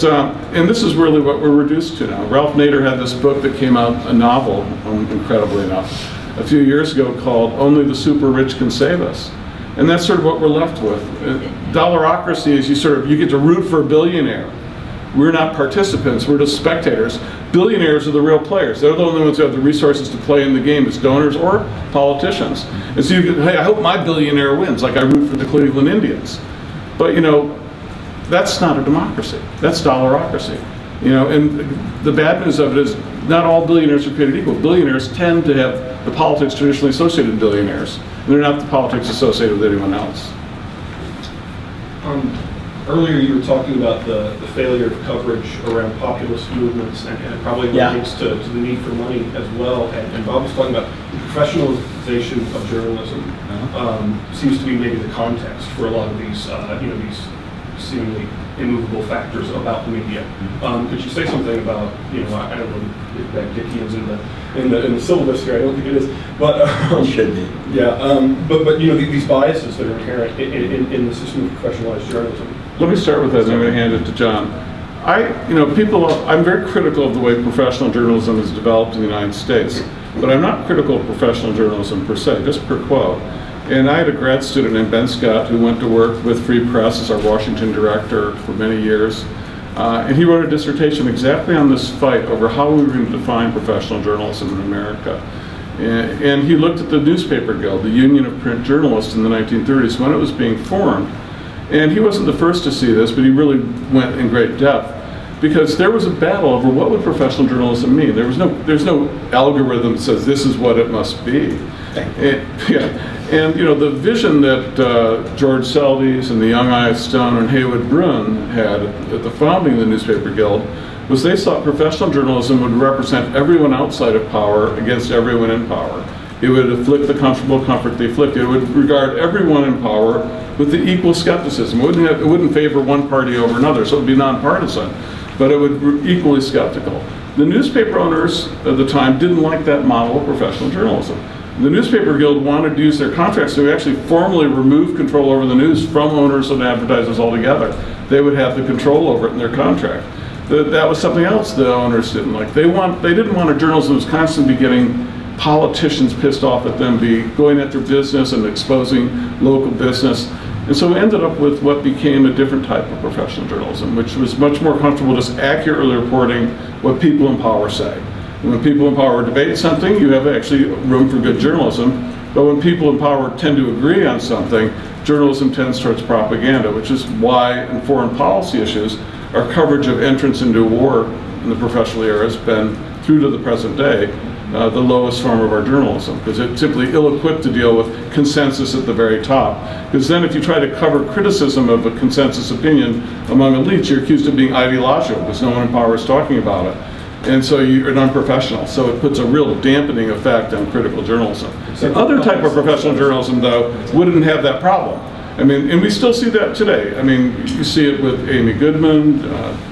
this is really what we're reduced to now. Ralph Nader had this book that came out, a novel, incredibly enough, a few years ago called Only the Super Rich Can Save Us. And that's sort of what we're left with. Dollarocracy is you get to root for a billionaire. We're not participants, we're just spectators. Billionaires are the real players. They're the only ones who have the resources to play in the game as donors or politicians. And so hey, I hope my billionaire wins, like I root for the Cleveland Indians. But that's not a democracy. That's dollarocracy. And the bad news of it is not all billionaires are created equal. Billionaires tend to have the politics traditionally associated with billionaires. And they're not the politics associated with anyone else. Earlier you were talking about the failure of coverage around populist movements, and it probably relates to the need for money as well. And Bob was talking about the professionalization of journalism seems to be maybe the context for a lot of these, these seemingly immovable factors about the media. Could you say something about, I don't know if that Dickian's in the syllabus here, I don't think it is, but it should be. Yeah, but these biases that are inherent in the system of professionalized journalism. Let me start with that, and I'm going to hand it to John. I'm very critical of the way professional journalism is developed in the United States, but I'm not critical of professional journalism per se, just per quo. And I had a grad student named Ben Scott who went to work with Free Press as our Washington director for many years. And he wrote a dissertation exactly on this fight over how we were going to define professional journalism in America. And he looked at the Newspaper Guild, the Union of Print Journalists in the 1930s when it was being formed. And he wasn't the first to see this, but he really went in great depth. Because there was a battle over what would professional journalism mean. There's no algorithm that says this is what it must be. And the vision that George Seldes and the young I.S. Stone and Haywood Brun had at the founding of the Newspaper Guild was they thought professional journalism would represent everyone outside of power against everyone in power. It would afflict the comfortable comfort they afflict. It would regard everyone in power with the equal skepticism. It wouldn't favor one party over another, so it would be nonpartisan, but it would be equally skeptical. The newspaper owners at the time didn't like that model of professional journalism. The Newspaper Guild wanted to use their contracts to actually formally remove control over the news from owners and advertisers altogether. They would have the control over it in their contract. That was something else the owners didn't like. They didn't want a journalism that was constantly getting politicians pissed off at them, going at their business and exposing local business. And so we ended up with what became a different type of professional journalism, which was much more comfortable just accurately reporting what people in power say. And when people in power debate something, you have actually room for good journalism. But when people in power tend to agree on something, journalism tends towards propaganda, which is why in foreign policy issues, our coverage of entrance into war in the professional era has been, through to the present day, the lowest form of our journalism, because it's simply ill-equipped to deal with consensus at the very top. Because then if you try to cover criticism of a consensus opinion among elites, you're accused of being ideological, because no one in power is talking about it. And so you're non-professional. So it puts a real dampening effect on critical journalism. Other type of professional journalism, though, wouldn't have that problem. I mean, and we still see that today. I mean, you see it with Amy Goodman,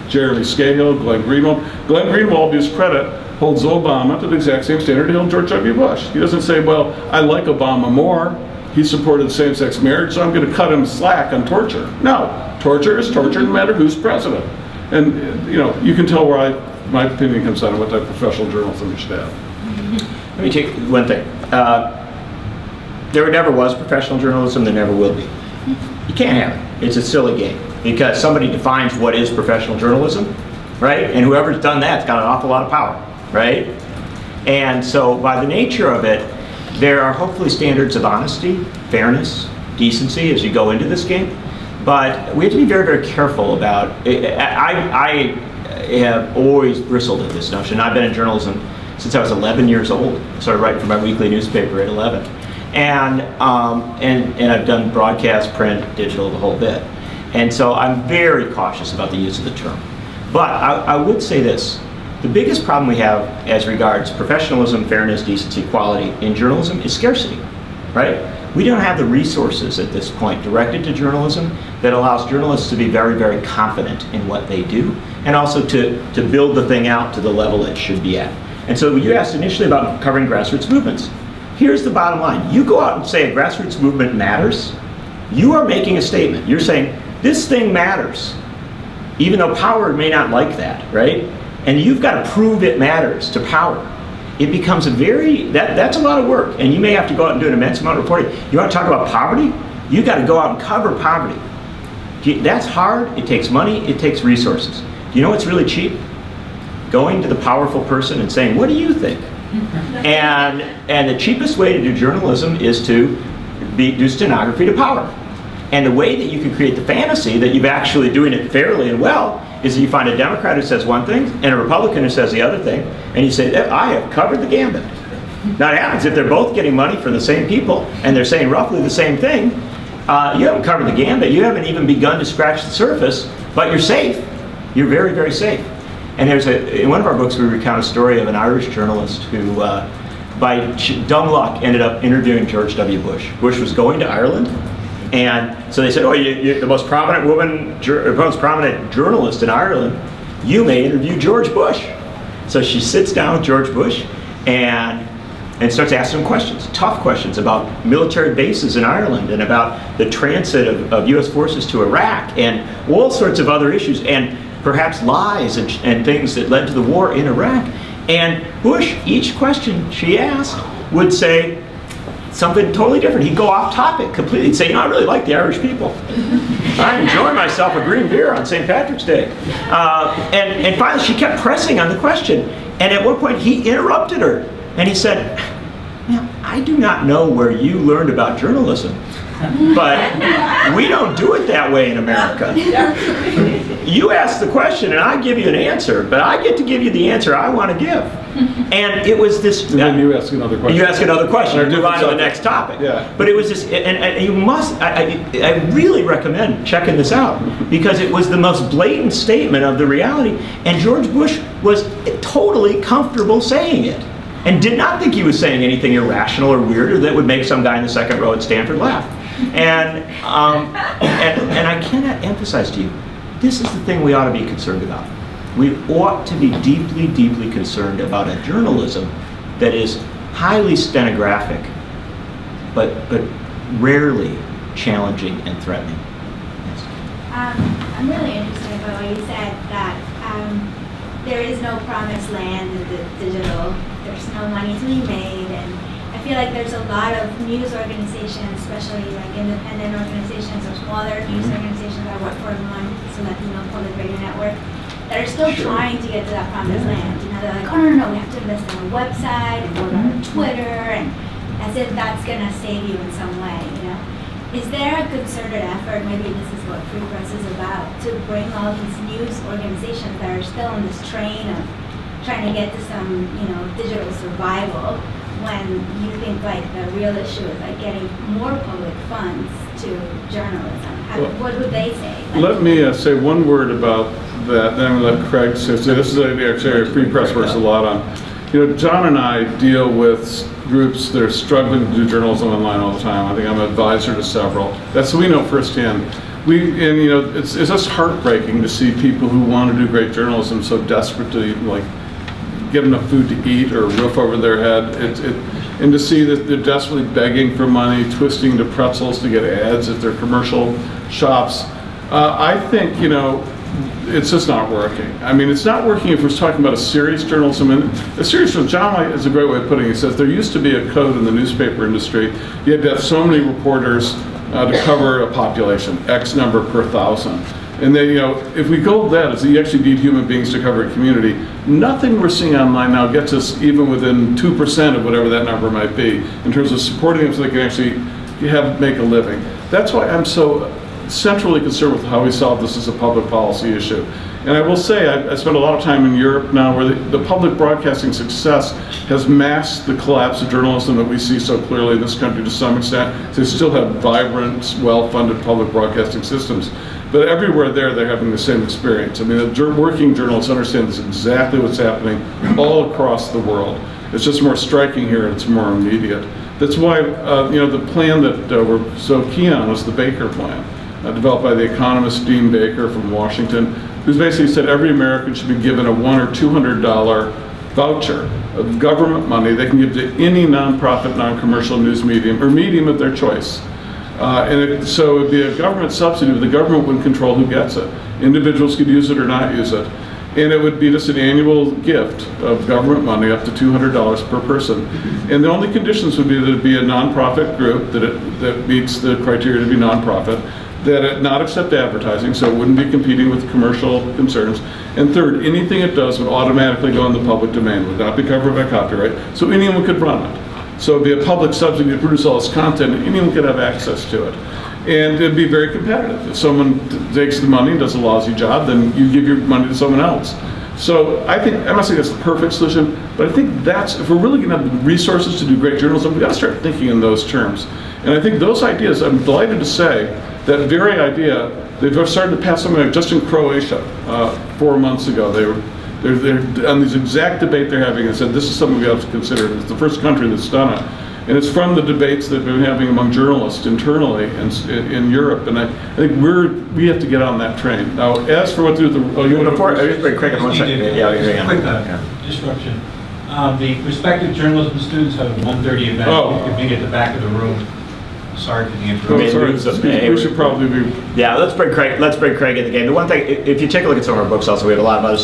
Jeremy Scahill, Glenn Greenwald. Glenn Greenwald, to his credit, holds Obama to the exact same standard he held George W. Bush. He doesn't say, well, I like Obama more. He supported same-sex marriage, so I'm going to cut him slack on torture. No, torture is torture no matter who's president. And, you can tell where my opinion comes down on what type of professional journalism you should have. Let me take one thing. There never was professional journalism, there never will be. You can't have it. It's a silly game because somebody defines what is professional journalism, right? And whoever's done that's got an awful lot of power, right? And so by the nature of it, there are hopefully standards of honesty, fairness, decency as you go into this game. But we have to be very, very careful about it. I have always bristled at this notion. I've been in journalism since I was 11 years old. I started writing for my weekly newspaper at 11. And I've done broadcast, print, digital, the whole bit. And so I'm very cautious about the use of the term. But I would say this. The biggest problem we have as regards professionalism, fairness, decency, quality in journalism is scarcity, right? We don't have the resources at this point directed to journalism that allows journalists to be very, very confident in what they do, and also to build the thing out to the level it should be at. And so you asked initially about covering grassroots movements. Here's the bottom line. You go out and say a grassroots movement matters, you are making a statement. You're saying, this thing matters, even though power may not like that, right? And you've got to prove it matters to power. It becomes a that's a lot of work, and you may have to go out and do an immense amount of reporting. You want to talk about poverty? You got to go out and cover poverty. That's hard, it takes money, it takes resources. Do you know what's really cheap? Going to the powerful person and saying, what do you think? And the cheapest way to do journalism is to do stenography to power. And the way that you can create the fantasy that you're actually doing it fairly and well is that you find a Democrat who says one thing and a Republican who says the other thing, and you say, I have covered the gambit. Now it happens if they're both getting money from the same people and they're saying roughly the same thing, you haven't covered the gambit, you haven't even begun to scratch the surface, but you're safe. You're very, very safe. And in one of our books we recount a story of an Irish journalist who, by dumb luck, ended up interviewing George W. Bush. Bush was going to Ireland, and so they said, oh, you're the most prominent most prominent journalist in Ireland, you may interview George Bush. So she sits down with George Bush and starts asking him questions, tough questions about military bases in Ireland and about the transit of US forces to Iraq and all sorts of other issues, and perhaps lies and things that led to the war in Iraq. And Bush, each question she asked, would say something totally different. He'd go off topic completely. He'd say, I really like the Irish people. I enjoy myself a green beer on St. Patrick's Day. And finally she kept pressing on the question. And at one point he interrupted her and he said, "Ma'am, I do not know where you learned about journalism, but we don't do it that way in America. You ask the question and I give you an answer, but I get to give you the answer I want to give." And it was this. And then you ask another question. You ask another question. Or move on to the next topic. Yeah. But it was this, and you must. I really recommend checking this out because it was the most blatant statement of the reality, and George Bush was totally comfortable saying it, and did not think he was saying anything irrational or weird or that would make some guy in the second row at Stanford laugh. And I cannot emphasize to you, this is the thing we ought to be concerned about. We ought to be deeply, deeply concerned about a journalism that is highly stenographic, but rarely challenging and threatening. Yes. I'm really interested by what you said, that there is no promised land in the digital. There's no money to be made, and I feel like there's a lot of news organizations, especially like independent organizations or smaller news organizations that work for one Latino public radio network, that are still trying to get to that promised land. You know, they're like, oh no, we have to invest in a website and go on Twitter, and as if that's gonna save you in some way. You know, is there a concerted effort? Maybe this is what Free Press is about, to bring all these news organizations that are still on this train of trying to get to some, digital survival, when you think like the real issue is like getting more public funds to journalism? What would they say? Let me say one word about that, then I'm going to let Craig say. So this is actually Free Press works a lot on. John and I deal with groups that are struggling to do journalism online all the time. I think I'm an advisor to several. That's what we know firsthand. It's just heartbreaking to see people who want to do great journalism so desperate to get enough food to eat or a roof over their head, and to see that they're desperately begging for money, twisting to pretzels to get ads at their commercial shops. I think it's just not working. I mean, it's not working if we're talking about a serious journalism. And a serious journalism, John is a great way of putting it. He says there used to be a code in the newspaper industry. You had to have so many reporters to cover a population, X number per 1,000. And then, if we go that, is you actually need human beings to cover a community. Nothing we're seeing online now gets us even within 2% of whatever that number might be in terms of supporting them so they can actually make a living. That's why I'm so centrally concerned with how we solve this as a public policy issue. And I will say, I spent a lot of time in Europe now where the public broadcasting success has masked the collapse of journalism that we see so clearly in this country to some extent. They still have vibrant, well-funded public broadcasting systems. But everywhere there, they're having the same experience. I mean, the working journalists understand this exactly what's happening all across the world. It's just more striking here and it's more immediate. That's why, the plan that we're so keen on was the Baker Plan, developed by the economist Dean Baker from Washington, who's basically said every American should be given a $100 or $200 voucher of government money they can give to any nonprofit, non-commercial news medium or medium of their choice. So it would be a government subsidy, but the government wouldn't control who gets it. Individuals could use it or not use it. And it would be just an annual gift of government money up to $200 per person. And the only conditions would be that it be a nonprofit group, that meets the criteria to be nonprofit, that it not accept advertising, so it wouldn't be competing with commercial concerns. And third, anything it does would automatically go in the public domain, would not be covered by copyright, so anyone could run it. So it'd be a public subsidy to produce all this content, and anyone could have access to it. And it'd be very competitive. If someone takes the money and does a lousy job, then you give your money to someone else. So I think, I'm not saying that's the perfect solution, but I think that's, if we're really gonna have the resources to do great journalism, we've got to start thinking in those terms. And I think those ideas, I'm delighted to say, that very idea, they've started to pass something like just in Croatia 4 months ago. They're on this exact debate they're having and said this is something we have to consider. It's the first country that's done it. And it's from the debates that we've been having among journalists internally in Europe. And I think we have to get on that train. Now, as for what to do with the... Oh, you want to... Quick disruption. The prospective journalism students have a 1:30 event. Oh. You could meet at the back of the room. Sorry for the interruption. We should probably be... Yeah, let's bring Craig in the game. The one thing, if you take a look at some of our books also, we have a lot of other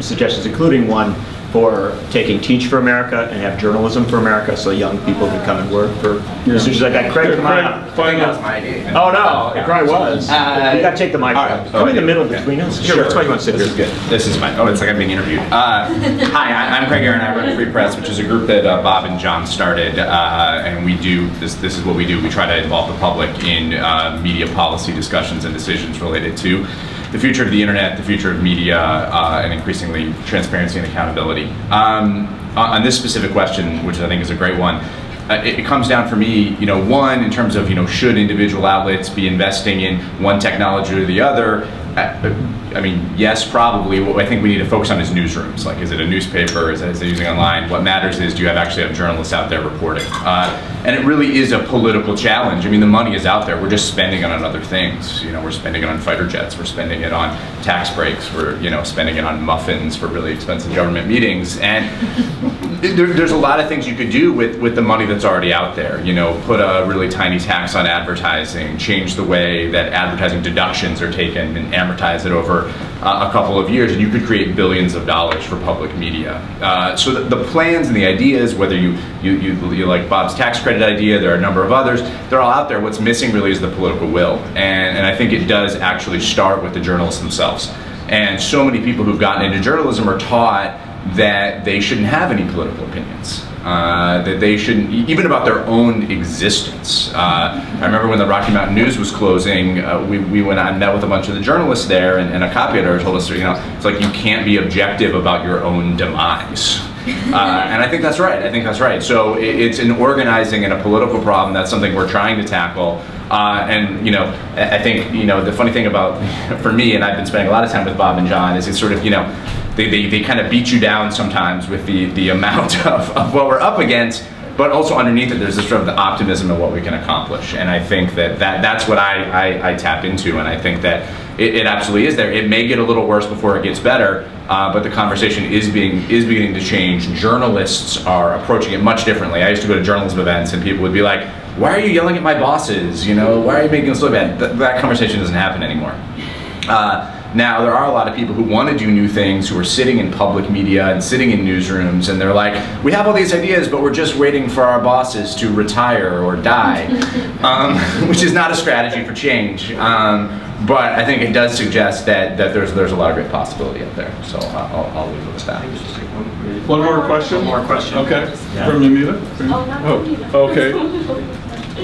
suggestions, including one for taking Teach for America and have Journalism for America, so young people can come and work for institutions like that. Craig, come on up. I think that was my idea. Oh no, it probably was. You got to take the mic. Right. Come in the middle between us. Sure, that's why you want to sit here. This is good. This is fine. Oh, it's like I'm being interviewed. Hi, I'm Craig Aaron. I run Free Press, which is a group that Bob and John started, and we do this. This is what we do. We try to involve the public in media policy discussions and decisions related to the future of the internet, the future of media, and increasingly transparency and accountability. On this specific question, which I think is a great one, it comes down for me, one, in terms of, should individual outlets be investing in one technology or the other? I mean, yes, probably. What I think we need to focus on is newsrooms. Like, is it a newspaper? Is it using online? What matters is, do you actually have journalists out there reporting? And it really is a political challenge. I mean, the money is out there. We're just spending it on other things. We're spending it on fighter jets. We're spending it on tax breaks. We're, spending it on muffins for really expensive government meetings. And there's a lot of things you could do with the money that's already out there. Put a really tiny tax on advertising, change the way that advertising deductions are taken and amortize it over a couple of years, and you could create billions of dollars for public media. So the plans and the ideas, whether you like Bob's tax credit idea, there are a number of others, they're all out there. What's missing really is the political will. And I think it does actually start with the journalists themselves. And so many people who've gotten into journalism are taught that they shouldn't have any political opinions. That they shouldn't, even about their own existence. I remember when the Rocky Mountain News was closing, we went out and met with a bunch of the journalists there, and a copy editor told us, it's like you can't be objective about your own demise. And I think that's right. I think that's right. So it's an organizing and a political problem. That's something we're trying to tackle. And I think the funny thing about, for me, and I've been spending a lot of time with Bob and John, is it's sort of they kind of beat you down sometimes with the amount of what we're up against, but also underneath it there's this sort of the optimism of what we can accomplish. And I think that's what I tap into, and I think that it absolutely is there. It may get a little worse before it gets better, but the conversation is beginning to change. Journalists are approaching it much differently. I used to go to journalism events and people would be like, why are you yelling at my bosses? Why are you making us look bad? That conversation doesn't happen anymore. Now, there are a lot of people who want to do new things, who are sitting in public media and sitting in newsrooms, and they're like, we have all these ideas, but we're just waiting for our bosses to retire or die, which is not a strategy for change. But I think it does suggest that there's a lot of great possibility out there. So I'll leave it with that. One more question? One more question. Okay. Yeah. From Anita? Oh, okay.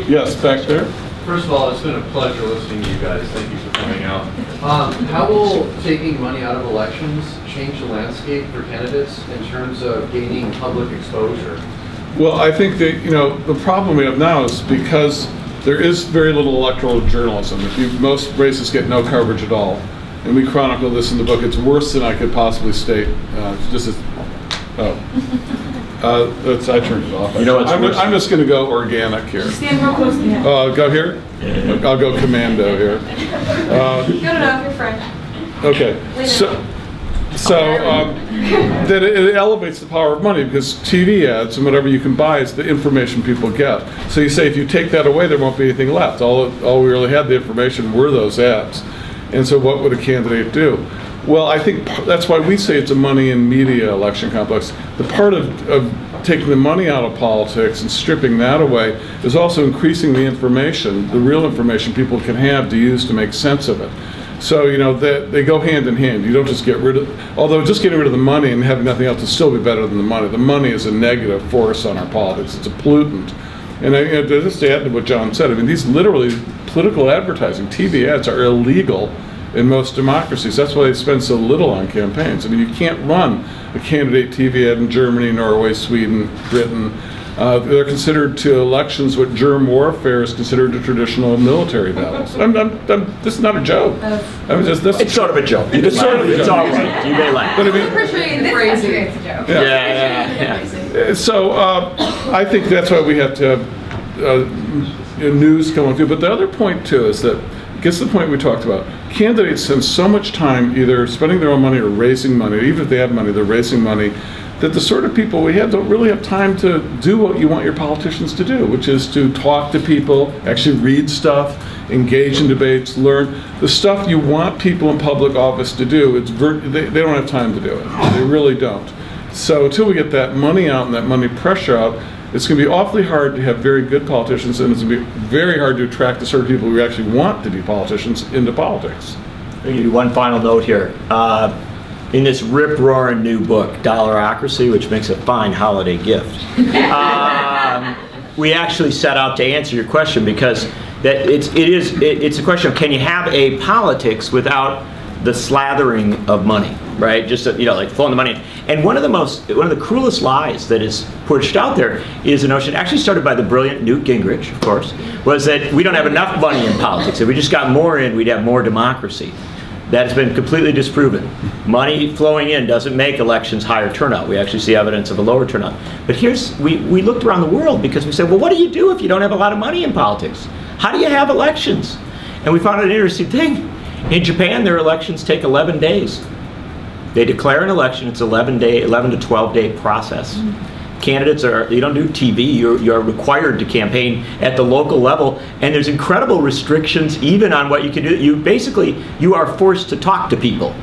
Yes, back there. First of all, it's been a pleasure listening to you guys. Thank you for coming out. How will taking money out of elections change the landscape for candidates in terms of gaining public exposure? Well, I think that, you know, the problem we have now is because there is very little electoral journalism. Most races get no coverage at all. And we chronicle this in the book. It's worse than I could possibly state. I turned it off. You know what's worse? I'm just going to go organic here. Stand real close to him. Go here? I'll go commando here. Good enough, you're French. Okay. That it elevates the power of money, because TV ads and whatever you can buy is the information people get. So you say if you take that away, there won't be anything left. All we really had the information were those ads. And so what would a candidate do? Well, I think that's why we say it's a money and media election complex. The part of taking the money out of politics and stripping that away is also increasing the information, the real information people can have to use to make sense of it. So, you know, they go hand in hand. You don't just get rid of, although just getting rid of the money and having nothing else will still be better than the money. The money is a negative force on our politics. It's a pollutant. And just to add to what John said, I mean, these literally political advertising, TV ads are illegal in most democracies. That's why they spend so little on campaigns. I mean, you can't run a candidate TV ad in Germany, Norway, Sweden, Britain. They're considered to elections what germ warfare is considered to traditional military battles. This is not a joke. It's sort of a joke. It's sort of a joke. It's all right. You may laugh. But I mean, Appreciate the phrasing. It's a joke. Yeah. So I think that's why we have to have news coming through. But the other point too is that it gets to the point we talked about. Candidates spend so much time either spending their own money or raising money. Even if they have money, they're raising money. That the sort of people we have don't really have time to do what you want your politicians to do, which is to talk to people, actually read stuff, engage in debates, learn. The stuff you want people in public office to do, they don't have time to do it. They really don't. So until we get that money out and that money pressure out, it's going to be awfully hard to have very good politicians, and it's going to be very hard to attract the sort of people who actually want to be politicians into politics. I'll give you one final note here. In this rip-roaring new book, Dollarocracy, which makes a fine holiday gift, we actually set out to answer your question, because it's a question of, can you have a politics without the slathering of money, right? Just like flowing the money in. And one of the cruelest lies that is pushed out there is a notion, actually started by the brilliant Newt Gingrich, of course, was that we don't have enough money in politics. If we just got more in, we'd have more democracy. That has been completely disproven. Money flowing in doesn't make elections higher turnout. We actually see evidence of a lower turnout. But we looked around the world because we said, well, what do you do if you don't have a lot of money in politics? How do you have elections? And we found an interesting thing. In Japan, their elections take 11 days. They declare an election, it's 11 to 12 day process. Candidates you don't do TV, you're required to campaign at the local level, and there's incredible restrictions even on what you can do. You are forced to talk to people.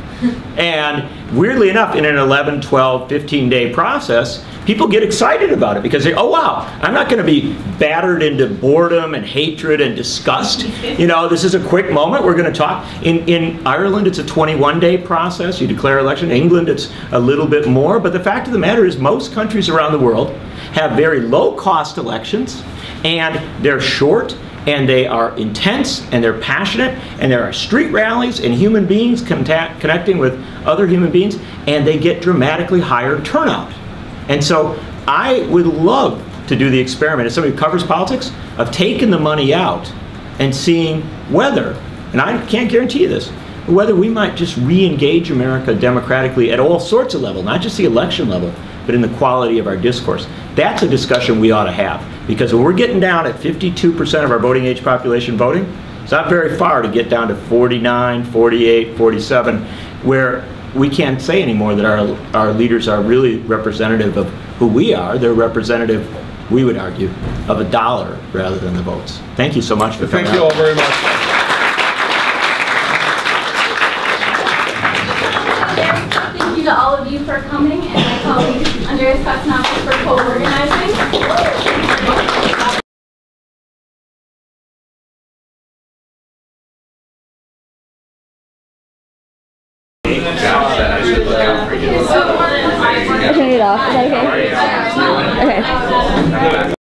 And weirdly enough, in an 11, 12, 15 day process, people get excited about it because they, oh wow, I'm not going to be battered into boredom and hatred and disgust. You know, this is a quick moment, we're going to talk. In Ireland, it's a 21-day process. You declare election. In England, it's a little bit more. But the fact of the matter is most countries around the world have very low-cost elections, and they're short, and they are intense, and they're passionate, and there are street rallies and human beings connecting with other human beings, and they get dramatically higher turnout. And so I would love to do the experiment, as somebody who covers politics, of taking the money out and seeing whether, and I can't guarantee you this, whether we might just re-engage America democratically at all sorts of levels, not just the election level, but in the quality of our discourse. That's a discussion we ought to have, because when we're getting down at 52% of our voting age population voting, it's not very far to get down to 49, 48, 47, where we can't say anymore that our leaders are really representative of who we are. They're representative, we would argue, of a dollar rather than the votes. Thank you so much for coming. Thank you all very much. Thank you to all of you for coming, and my colleague Andreas Kosnowski for co-organizing. I turn it off. Is that okay? Okay.